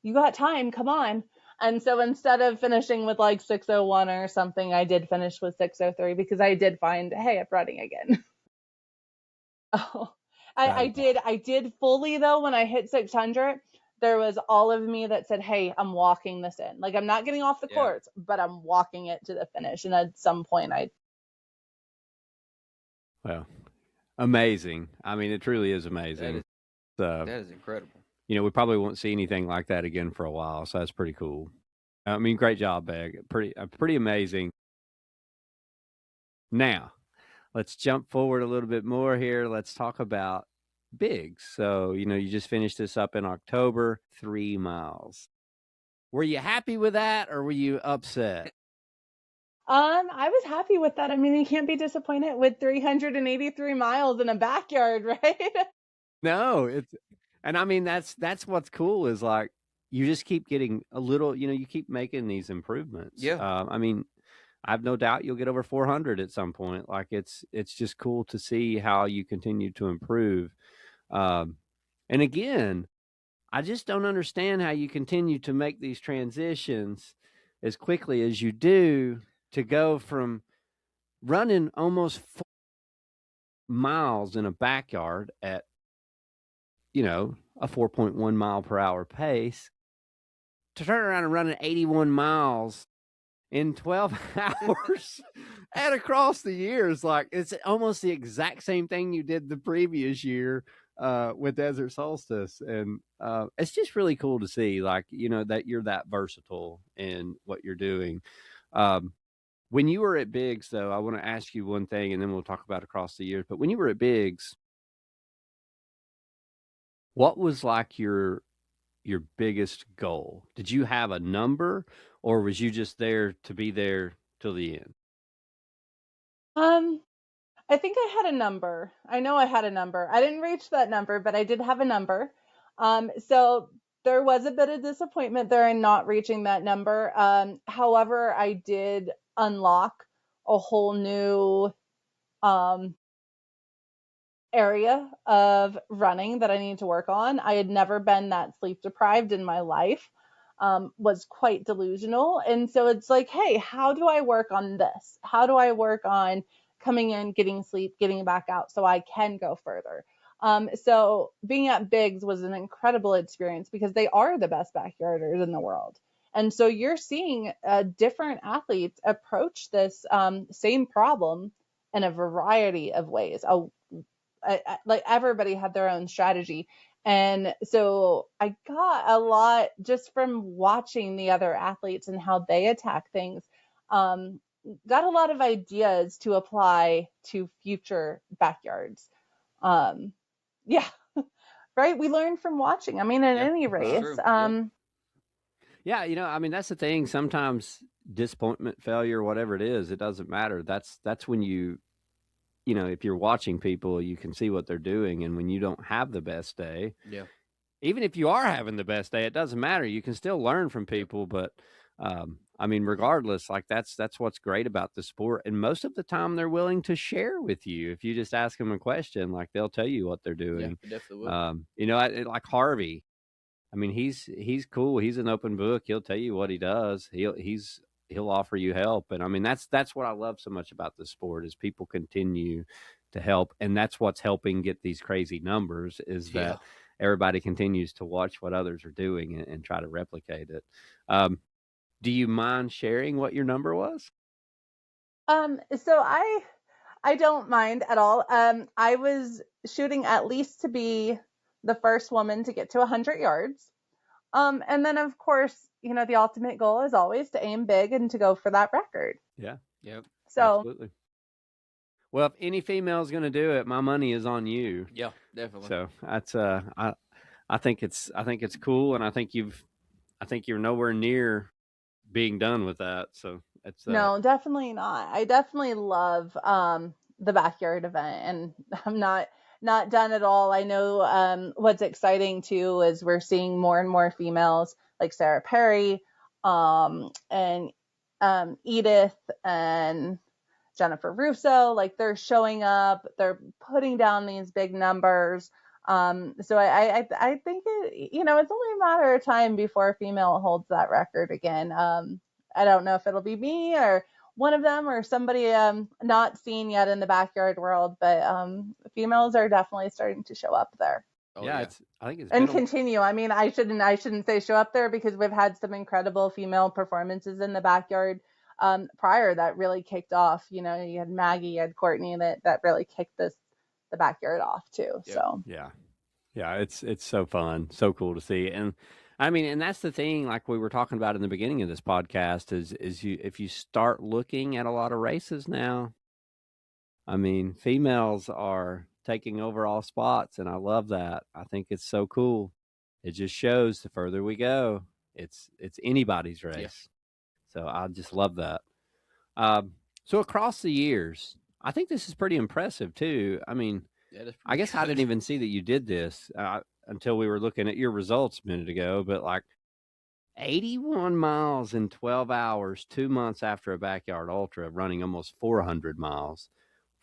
you got time, come on. And so instead of finishing with like 601 or something, I did finish with 603 because I did find, hey, I'm running again. I did fully though. When I hit 600, there was all of me that said, hey, I'm walking this in. Like, I'm not getting off the course, but I'm walking it to the finish. And at some point Well, amazing. I mean, it truly is amazing. That is incredible. We probably won't see anything like that again for a while. So that's pretty cool. I mean, great job, Meg. Pretty amazing. Now, let's jump forward a little bit more here. Let's talk about bigs. So, you just finished this up in October, 3 miles. Were you happy with that or were you upset? I was happy with that. I mean, you can't be disappointed with 383 miles in a backyard, right? No, and I mean, that's what's cool is like, you just keep getting a little, you keep making these improvements. Yeah. I mean, I have no doubt you'll get over 400 at some point. Like it's just cool to see how you continue to improve. And again, I just don't understand how you continue to make these transitions as quickly as you do to go from running almost 4 miles in a backyard at, a 4.1 mile per hour pace to turn around and running 81 miles in 12 hours and across the years. Like, it's almost the exact same thing you did the previous year with Desert Solstice. And it's just really cool to see, like, that you're that versatile in what you're doing. When you were at Biggs, though, I want to ask you one thing, and then we'll talk about across the years. But when you were at Biggs, what was like your biggest goal? Did you have a number, or was you just there to be there till the end? I think I had a number. I know I had a number. I didn't reach that number, but I did have a number. So there was a bit of disappointment there in not reaching that number. However, I did unlock a whole new um, area of running that I need to work on. I had never been that sleep deprived in my life, was quite delusional. And so it's like, hey, how do I work on this? How do I work on coming in, getting sleep, getting back out so I can go further? So being at Biggs was an incredible experience because they are the best backyarders in the world. And so you're seeing different athletes approach this same problem in a variety of ways. Like everybody had their own strategy. And so I got a lot just from watching the other athletes and how they attack things. Got a lot of ideas to apply to future backyards. Yeah, right. We learn from watching. I mean, in any race. true. Yeah, I mean, that's the thing. Sometimes disappointment, failure, whatever it is, it doesn't matter. That's when if you're watching people, you can see what they're doing. And when you don't have the best day, even if you are having the best day, it doesn't matter. You can still learn from people. But I mean, regardless, like that's what's great about the sport. And most of the time they're willing to share with you. If you just ask them a question, like they'll tell you what they're doing. Yeah, definitely will. Like Harvey, I mean, he's cool. He's an open book. He'll tell you what he does. He'll offer you help. And I mean, that's what I love so much about the sport is people continue to help. And that's what's helping get these crazy numbers is that everybody continues to watch what others are doing and try to replicate it. Do you mind sharing what your number was? So I don't mind at all. I was shooting at least to be the first woman to get to 100 yards. And then of course, the ultimate goal is always to aim big and to go for that record. Yeah. Yep. So absolutely. Well, if any female is going to do it, my money is on you. Yeah, definitely. So that's I think it's cool, and I think you're nowhere near being done with that. So it's no, definitely not. I definitely love the backyard event, and I'm not done at all. I know what's exciting too is we're seeing more and more females like Sarah Perry, and Edith and Jennifer Russo. Like they're showing up, they're putting down these big numbers. So I think it's only a matter of time before a female holds that record again. I don't know if it'll be me or one of them or somebody not seen yet in the backyard world, but females are definitely starting to show up there. I think it's and continue. I mean, I shouldn't say show up there because we've had some incredible female performances in the backyard prior that really kicked off. You had Maggie, you had Courtney that really kicked the backyard off too. Yeah. So yeah, it's so fun, so cool to see. And I mean, and that's the thing, like we were talking about in the beginning of this podcast, is if you start looking at a lot of races now, I mean, females are taking over all spots, and I love that. I think it's so cool. It just shows the further we go, it's anybody's race. Yeah. So I just love that. So across the years, I think this is pretty impressive too. I mean, I guess I didn't even see that you did this until we were looking at your results a minute ago, but like 81 miles in 12 hours, 2 months after a backyard ultra, running almost 400 miles.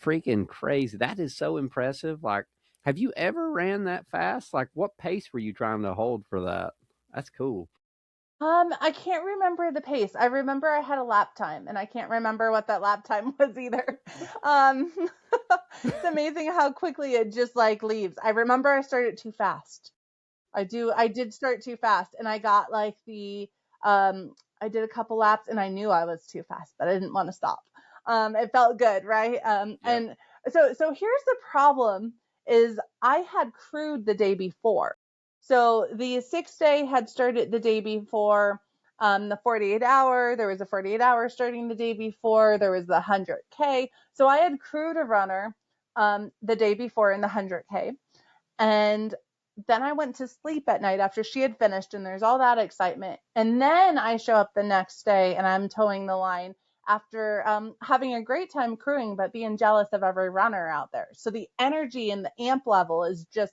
Freaking crazy. That is so impressive. Like, have you ever ran that fast? Like, what pace were you trying to hold for that? That's cool. I can't remember the pace. I remember I had a lap time, and I can't remember what that lap time was either. It's amazing how quickly it just like leaves. I remember I started too fast. I did start too fast, and I got like I did a couple laps, and I knew I was too fast, but I didn't want to stop. It felt good, right? Yep. And so here's the problem: is I had crewed the day before. So the 6 day had started the day before, the 48 hour, there was a 48 hour starting the day before, there was the 100K. So I had crewed a runner the day before in the 100K. And then I went to sleep at night after she had finished, and there's all that excitement. And then I show up the next day and I'm towing the line, after having a great time crewing, but being jealous of every runner out there. So the energy and the amp level is just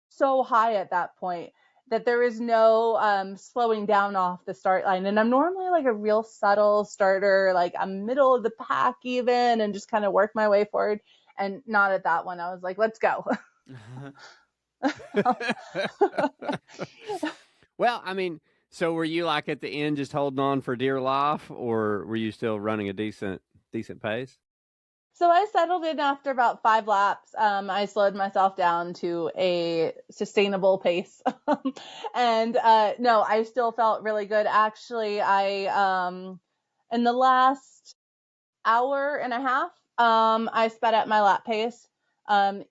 so high at that point that there is no slowing down off the start line. And I'm normally like a real subtle starter, like I'm middle of the pack even, and just kind of work my way forward. And not at that one. I was like, let's go. Well, I mean, so were you like at the end just holding on for dear life, or were you still running a decent pace? So I settled in after about 5 laps. I slowed myself down to a sustainable pace. And no, I still felt really good. Actually, in the last hour and a half, I sped up my lap pace.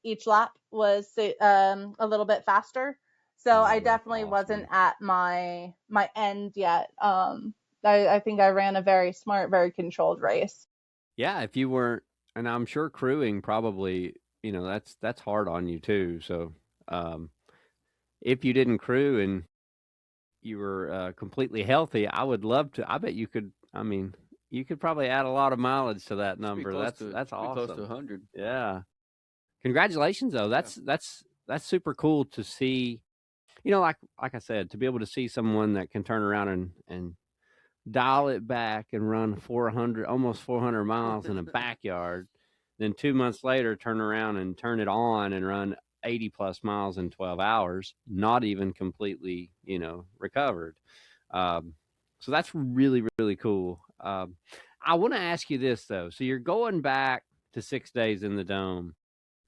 Each lap was a little bit faster. So I definitely wasn't at my end yet. I think I ran a very smart, very controlled race. Yeah, if you weren't, and I'm sure crewing probably, that's hard on you too. So if you didn't crew and you were completely healthy, I would love to. I bet you could. I mean, you could probably add a lot of mileage to that number. That's awesome. Close to 100. Yeah. Congratulations, though. That's super cool to see. Like I said, to be able to see someone that can turn around and dial it back and run almost 400 miles in a backyard, then 2 months later turn around and turn it on and run 80 plus miles in 12 hours, not even completely, recovered. So that's really, really cool. I want to ask you this though. So you're going back to 6 days in the dome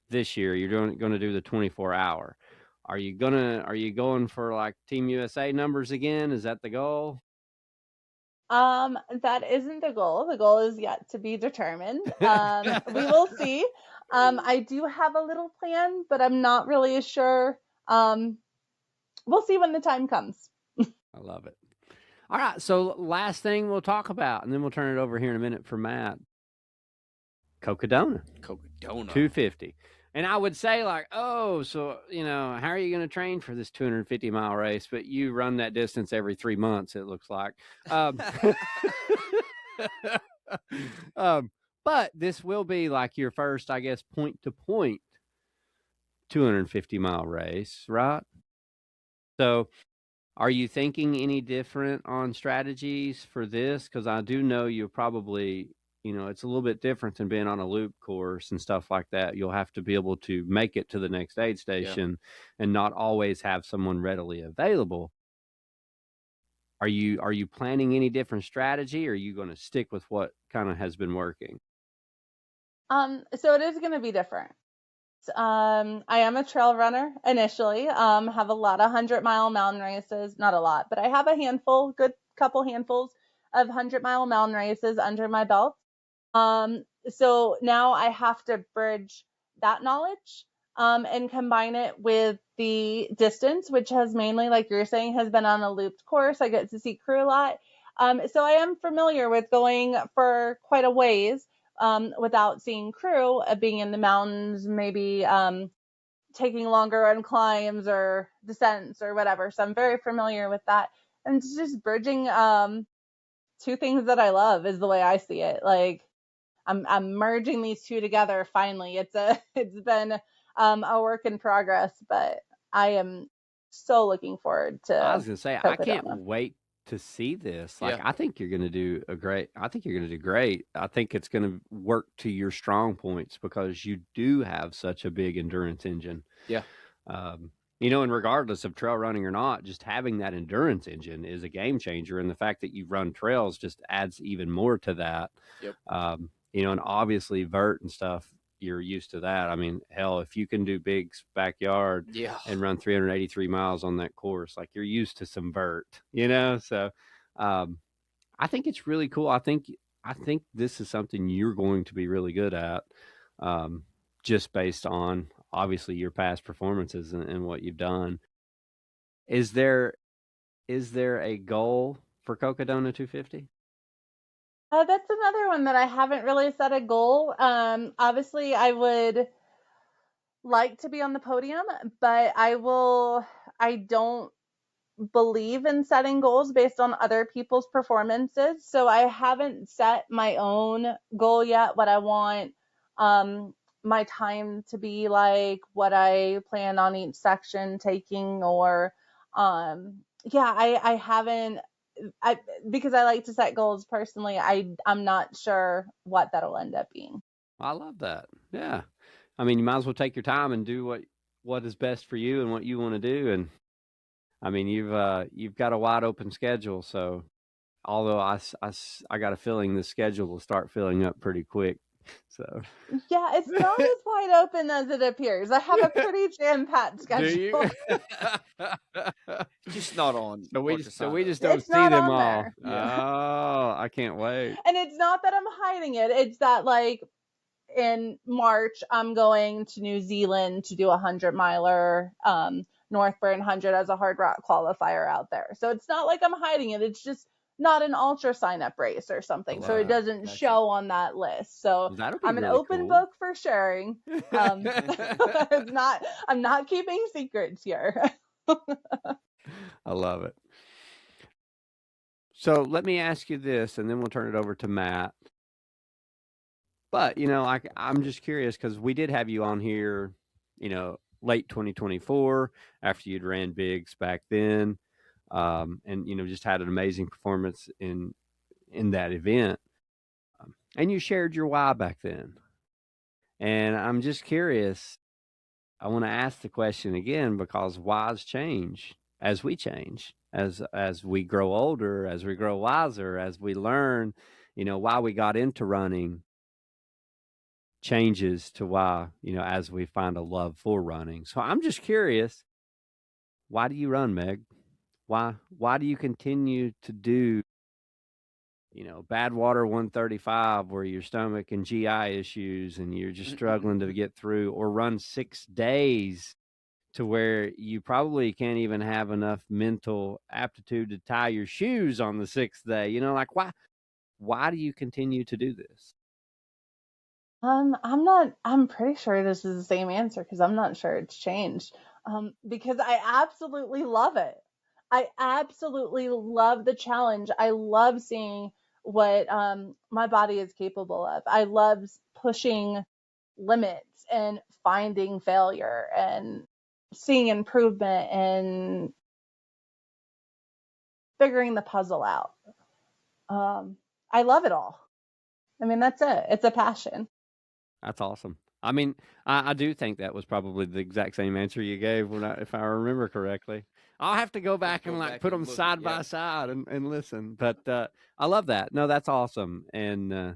this year. You're going to do the 24-hour. Are you going for like Team USA numbers again? Is that the goal? That isn't the goal. The goal is yet to be determined. We will see. I do have a little plan, but I'm not really sure. We'll see when the time comes. I love it. All right. So last thing we'll talk about, and then we'll turn it over here in a minute for Matt. Cocodona 250. And I would say like, oh, so, how are you going to train for this 250-mile race? But you run that distance every 3 months, it looks like. But this will be like your first, I guess, point-to-point 250-mile race, right? So are you thinking any different on strategies for this? Because I do know you'll probably... it's a little bit different than being on a loop course and stuff like that. You'll have to be able to make it to the next aid station and not always have someone readily available. Are you planning any different strategy, or are you going to stick with what kind of has been working? So it is going to be different. I am a trail runner initially. Have a lot of 100-mile mountain races, not a lot, but I have a good couple handfuls of 100-mile mountain races under my belt. So now I have to bridge that knowledge, and combine it with the distance, which has mainly, like you're saying, has been on a looped course. I get to see crew a lot. So I am familiar with going for quite a ways, without seeing crew, being in the mountains, maybe, taking longer on climbs or descents or whatever. So I'm very familiar with that. And it's just bridging, two things that I love is the way I see it. Like I'm merging these two together. Finally, it's been a work in progress, but I am so looking forward to. I was gonna say, Cocodona. I can't wait to see this. Like, I think you're gonna do great. I think it's gonna work to your strong points because you do have such a big endurance engine. Yeah. And regardless of trail running or not, just having that endurance engine is a game changer. And the fact that you run trails just adds even more to that. Yep. And obviously vert and stuff, you're used to that. I mean, hell, if you can do Big's backyard and run 383 miles on that course, like you're used to some vert, So I think it's really cool. I think this is something you're going to be really good at, just based on obviously your past performances and what you've done. Is there a goal for Cocodona 250? That's another one that I haven't really set a goal. Obviously I would like to be on the podium, but I don't believe in setting goals based on other people's performances. So I haven't set my own goal yet, what I want my time to be like, what I plan on each section taking, or I haven't. Because I like to set goals personally, I'm not sure what that'll end up being. I love that. Yeah. I mean, you might as well take your time and do what is best for you and what you want to do. And I mean, you've got a wide open schedule. So although I got a feeling the schedule will start filling up pretty quick. So yeah, it's not as wide open as it appears. I have a pretty jam-packed schedule. Do you? Just not on. So we just don't see them all. Yeah. Oh, I can't wait. And it's not that I'm hiding it. It's that, like, in March, I'm going to New Zealand to do a 100-miler, Northburn 100 as a hard rock qualifier out there. So it's not like I'm hiding it. It's just not an ultra sign-up race or something. So it doesn't show on that list. So I'm an open book for sharing. I'm not keeping secrets here. I love it. So let me ask you this, and then we'll turn it over to Matt. But, I'm just curious because we did have you on here, late 2024 after you'd ran bigs back then. And, just had an amazing performance in that event. And you shared your why back then. And I'm just curious. I want to ask the question again because whys change as we change, as we grow older, as we grow wiser, as we learn, why we got into running changes to why, as we find a love for running. So I'm just curious, why do you run, Meg? Why do you continue to do, Badwater 135 where your stomach and GI issues and you're just struggling to get through, or run 6 days to where you probably can't even have enough mental aptitude to tie your shoes on the 6th day? Why do you continue to do this? I'm pretty sure this is the same answer because I'm not sure it's changed. Because I absolutely love it. I absolutely love the challenge. I love seeing what my body is capable of. I love pushing limits and finding failure and seeing improvement and figuring the puzzle out. I love it all. I mean, that's it. It's a passion. That's awesome. I mean, I do think that was probably the exact same answer you gave if I remember correctly. I'll have to go back and put them side by side and listen. But I love that. No, that's awesome. And,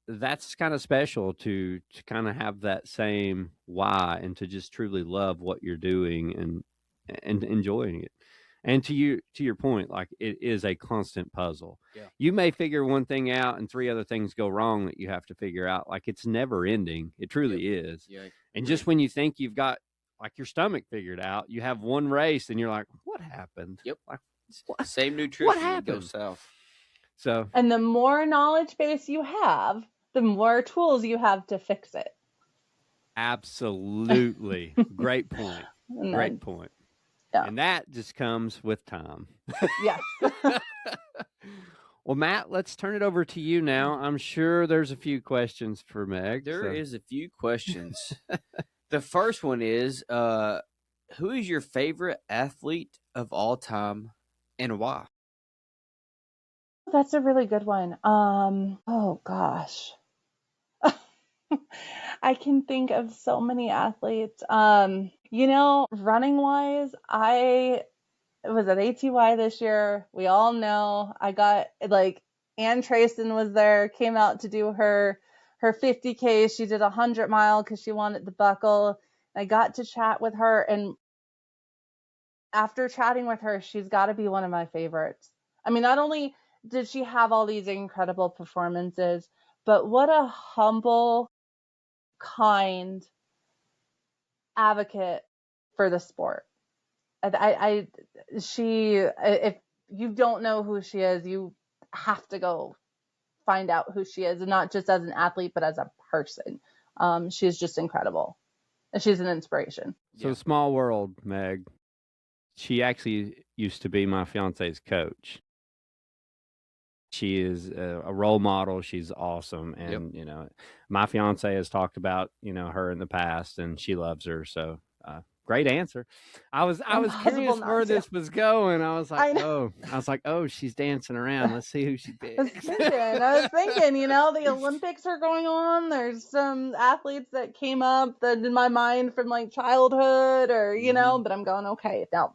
that's kind of special to kind of have that same why and to just truly love what you're doing and enjoying it. And to your point, like, it is a constant puzzle. Yeah. You may figure one thing out and 3 other things go wrong that you have to figure out. Like, it's never ending. It truly is. Yeah. And just when you think you've got like your stomach figured out, you have one race and you're like, what happened? Yep. Like, same nutrition. What happened? Goes south. So, and the more knowledge base you have, the more tools you have to fix it. Absolutely. Great point. Great point. Yeah. And that just comes with time. Yes. Well, Matt, let's turn it over to you now. I'm sure there's a few questions for Meg. There is a few questions. The first one is, who is your favorite athlete of all time and why? That's a really good one. Oh gosh. I can think of so many athletes. Running wise, I was at ATY this year. We all know I got, like, Ann Trayson was there, came out to do her 50K. She did a 100-mile because she wanted the buckle. I got to chat with her, and after chatting with her, she's got to be one of my favorites. I mean, not only did she have all these incredible performances, but what a humble, kind advocate for the sport. If you don't know who she is, you have to go find out who she is, and not just as an athlete, but as a person. She's just incredible, and she's an inspiration. So, small world, Meg. she actually used to be my fiance's coach. She is a role model. She's awesome. And, my fiance has talked about, her in the past, and she loves her. So great answer. I was curious where this was going. I was like, oh, she's dancing around. Let's see who she picks. I was thinking, the Olympics are going on. There's some athletes that came up that in my mind from like childhood or, but I'm going, okay, no.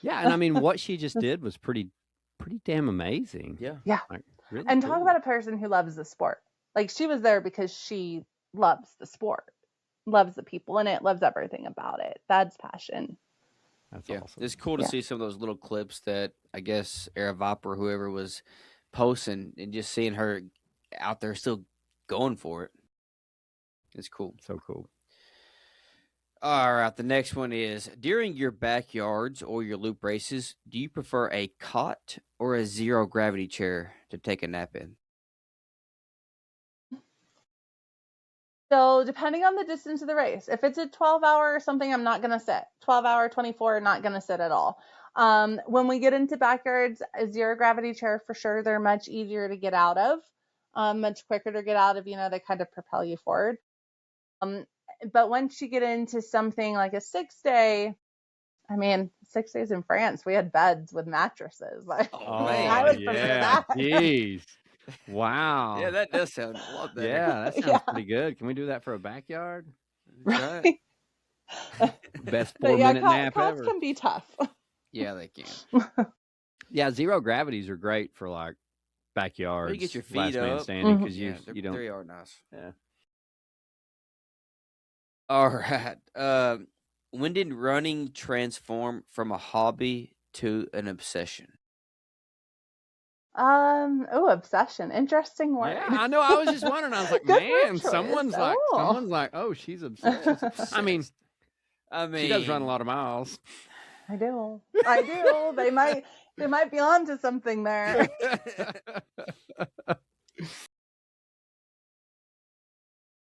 Yeah. And I mean, what she just did was pretty damn amazing. Yeah. Yeah. Like, really and cool. Talk about a person who loves the sport. Like, she was there because she loves the sport, loves the people in it, loves everything about it. That's passion. That's awesome. It's cool to see some of those little clips that I guess Aravop or whoever was posting, and just seeing her out there still going for it. It's cool. So cool. All right, the next one is, during your backyards or your loop races, do you prefer a cot or a zero gravity chair to take a nap in? So depending on the distance of the race, if it's a 12-hour or something, I'm not going to sit. 12-hour, 24, not going to sit at all. When we get into backyards, a zero gravity chair for sure. They're much easier to get out of, much quicker to get out of, they kind of propel you forward. But once you get into something like a 6-day, 6 days in France, we had beds with mattresses. Man. I would prefer that. Jeez. Wow. Yeah, that does sound a lot better. Yeah, that sounds pretty good. Can we do that for a backyard? Right. Best 4-minute nap cots ever. can be tough. Yeah, they can. Yeah, zero gravities are great for like backyards. You get your feet last man up. standing because you don't. They are nice. Yeah. All right. When did running transform from a hobby to an obsession? Obsession. Interesting word. Yeah, I know. I was just wondering. I was like, Good man, word choice. someone's like, oh, she's obsessed. I mean, she does run a lot of miles. I do. They might be onto something there.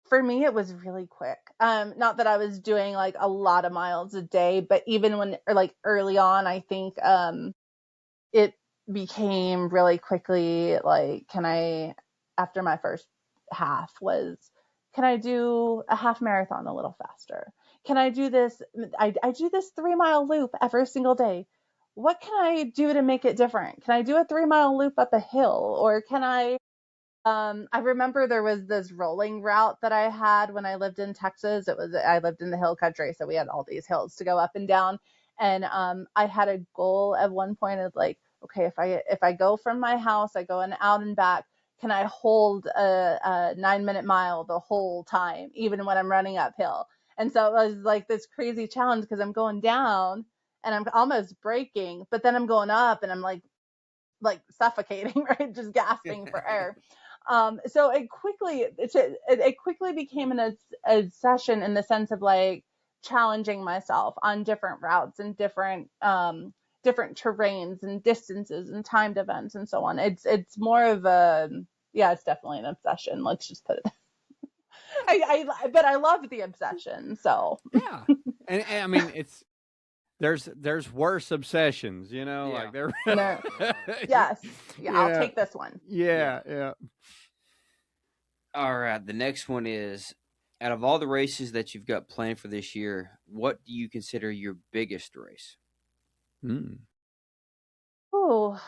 For me, it was really quick. Not that I was doing like a lot of miles a day, but even when like early on, I think it became really quickly like, after my first half was, can I do a half marathon a little faster? Can I do this? I do this 3-mile loop every single day. What can I do to make it different? Can I do a 3-mile loop up a hill? Or can I remember there was this rolling route that I had when I lived in Texas. I lived in the hill country, so we had all these hills to go up and down. And I had a goal at one point of like, okay, if I go from my house, I go out and back, can I hold a 9-minute mile the whole time, even when I'm running uphill? And so it was like this crazy challenge because I'm going down and I'm almost braking, but then I'm going up and I'm like suffocating, right? Just gasping for air. So it quickly became an obsession in the sense of like challenging myself on different routes and different terrains and distances and timed events and so on. It's more of it's definitely an obsession. Let's just put it. But I love the obsession. So yeah, and I mean there's worse obsessions, like they're. Yes, I'll take this one. Yeah. All right, the next one is, out of all the races that you've got planned for this year, what do you consider your biggest race? Cocodona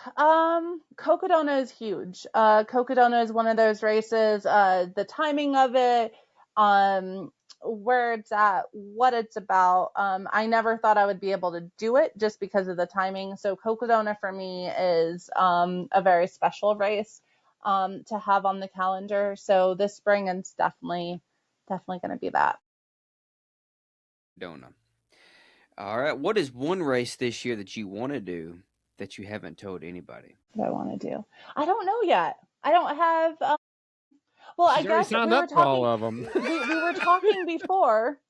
is huge. Cocodona is one of those races. The timing of it, where it's at, what it's about. I never thought I would be able to do it just because of the timing. So Cocodona for me is a very special race to have on the calendar. So this spring it's definitely going to be that. Dona. All right. What is one race this year that you want to do that you haven't told anybody? What I want to do? I don't know yet. I don't have. Well, I guess we were talking, for all of them. we were talking before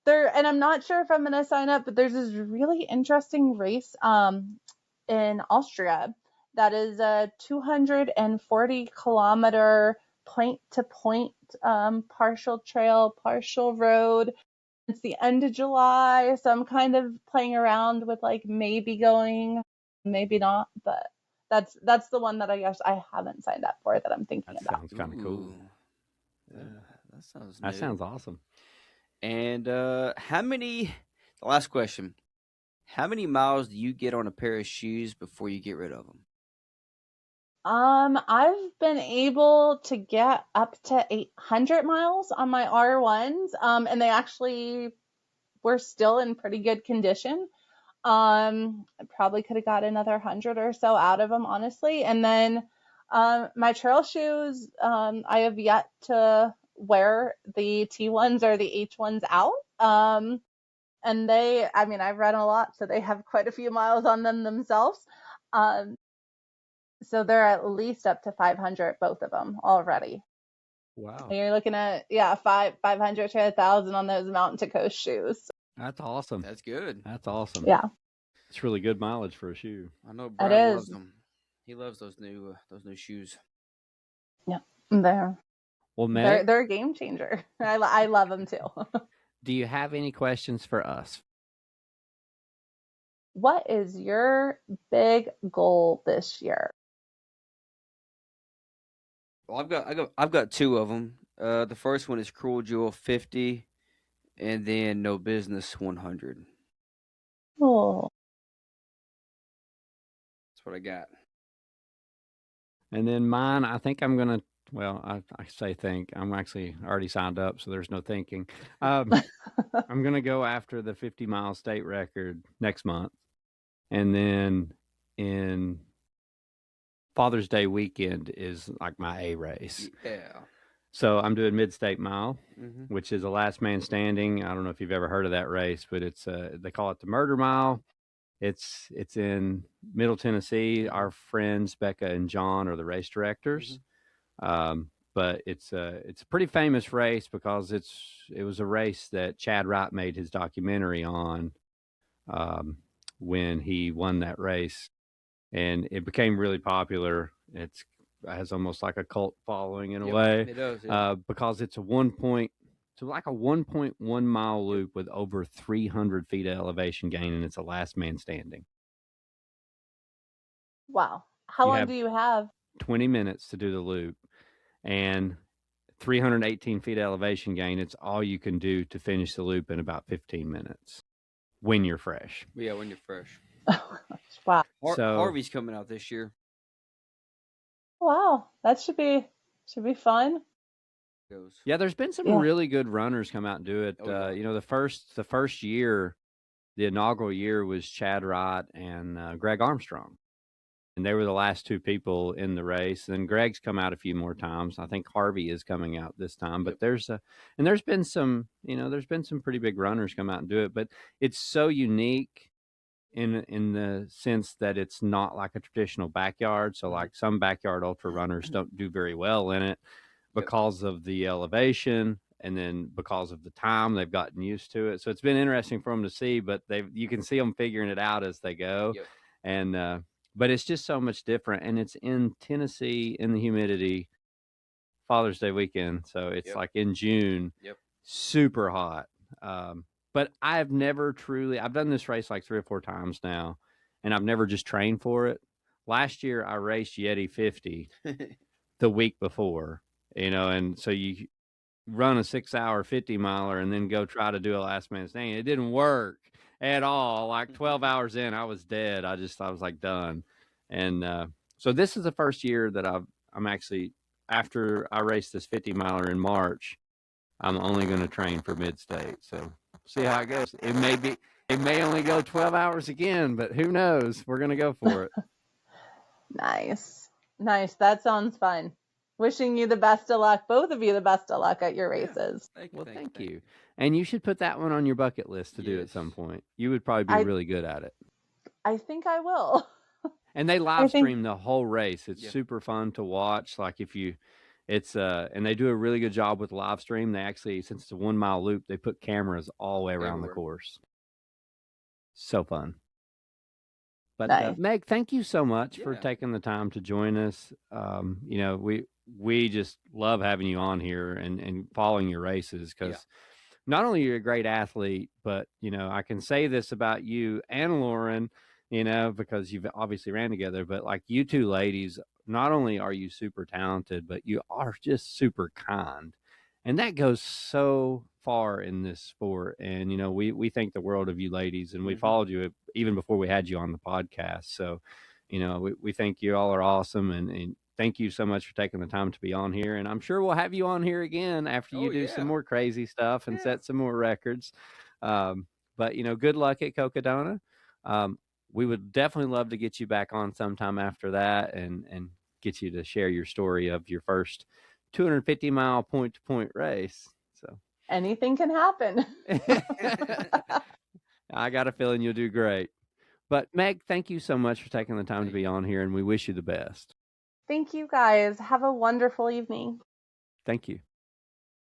there, and I'm not sure if I'm going to sign up, but there's this really interesting race in Austria that is a 240-kilometer point-to-point partial trail, partial road. It's the end of July, so I'm kind of playing around with like maybe going, maybe not, but that's the one that I guess I haven't signed up for that I'm thinking That about. sounds kind of cool. That sounds That new. sounds awesome. And the last question, how many miles do you get on a pair of shoes before you get rid of them? I've been able to get up to 800 miles on my R1s, and they actually were still in pretty good condition. I probably could have got another 100 or so out of them, honestly. And then my trail shoes, I have yet to wear the T1s or the H1s out. And I've run a lot, so they have quite a few miles on them themselves. So they're at least up to 500, both of them already. Wow. And you're looking at, 500 to 1,000 on those mountain to coast shoes. That's awesome. That's good. That's awesome. Yeah. It's really good mileage for a shoe. I know Brian loves is. them. He loves those new shoes. Yeah. They're Meg, they're a game changer. I love them too. do you have any questions for us? What is your big goal this year? Well, I've got two of them. The first one is Cruel Jewel 50, and then No Business 100. Oh, That's what I got. And then mine, I think I'm going to, I say think. I'm actually already signed up, so there's no thinking. I'm going to go after the 50-mile state record next month. And then in Father's Day weekend is like my A race. Yeah. So I'm doing Mid-State Mile, Mm-hmm. which is a last man standing. I don't know if you've ever heard of that race, but it's they call it the Murder Mile. It's in Middle Tennessee. Our friends Becca and John are the race directors. But it's a pretty famous race because it was a race that Chad Wright made his documentary on when he won that race, and it became really popular. It has almost like a cult following in a way. It does. Yeah. Because it's like a 1.1 mile loop with over 300 feet of elevation gain, and it's a last man standing. wow. How long do you have? 20 minutes to do the loop, and 318 feet of elevation gain. It's all you can do to finish the loop in about 15 minutes when you're fresh. Yeah, when you're fresh. Wow. Harvey's coming out this year. Wow. That should be fun. Yeah, there's been some really good runners come out and do it. Oh, yeah. The first year, the inaugural year was Chad Wright and Greg Armstrong. And they were the last two people in the race. And Greg's come out a few more times. I think Harvey is coming out this time. But there's been some pretty big runners come out and do it. But it's so unique in the sense that it's not like a traditional backyard. So like some backyard ultra runners don't do very well in it because of the elevation, and then because of the time they've gotten used to it. So it's been interesting for them to see, but you can see them figuring it out as they go. Yep. And but it's just so much different, and it's in Tennessee in the humidity, Father's Day weekend. So it's like in June, super hot. But I've done this race like 3 or 4 times now, and I've never just trained for it. Last year I raced Yeti 50 the week before, and so you run a 6-hour 50 miler and then go try to do a last man standing. It didn't work at all. Like 12 hours in, I was dead. I was like done. And so this is the first year that I'm actually, after I raced this 50 miler in March, I'm only going to train for mid-state. So see how it goes. It may only go 12 hours again, but who knows? We're going to go for it. Nice. That sounds fun. Wishing you the best of luck, both of you the best of luck at your races. Thank you. And you should put that one on your bucket list to do at some point. You would probably be really good at it. I think I will. And they live stream the whole race. It's super fun to watch. Like and they do a really good job with live stream. They actually, since it's a 1 mile loop, they put cameras all the way around the course. So fun. But nice. Meg, thank you so much for taking the time to join us. We just love having you on here and following your races, because not only you're a great athlete, but, you know, I can say this about you and Lauren, you know, because you've obviously ran together, but like you two ladies, not only are you super talented, but you are just super kind. And that goes so far in this sport. And, you know, we think the world of you ladies, and we followed you even before we had you on the podcast. So, you know, we think you all are awesome. And thank you so much for taking the time to be on here. And I'm sure we'll have you on here again after you do some more crazy stuff and set some more records. But, you know, good luck at Cocodona. We would definitely love to get you back on sometime after that and get you to share your story of your first 250-mile point-to-point race. So anything can happen. I got a feeling you'll do great. But Meg, thank you so much for taking the time to be on here, and we wish you the best. Thank you guys. Have a wonderful evening. Thank you.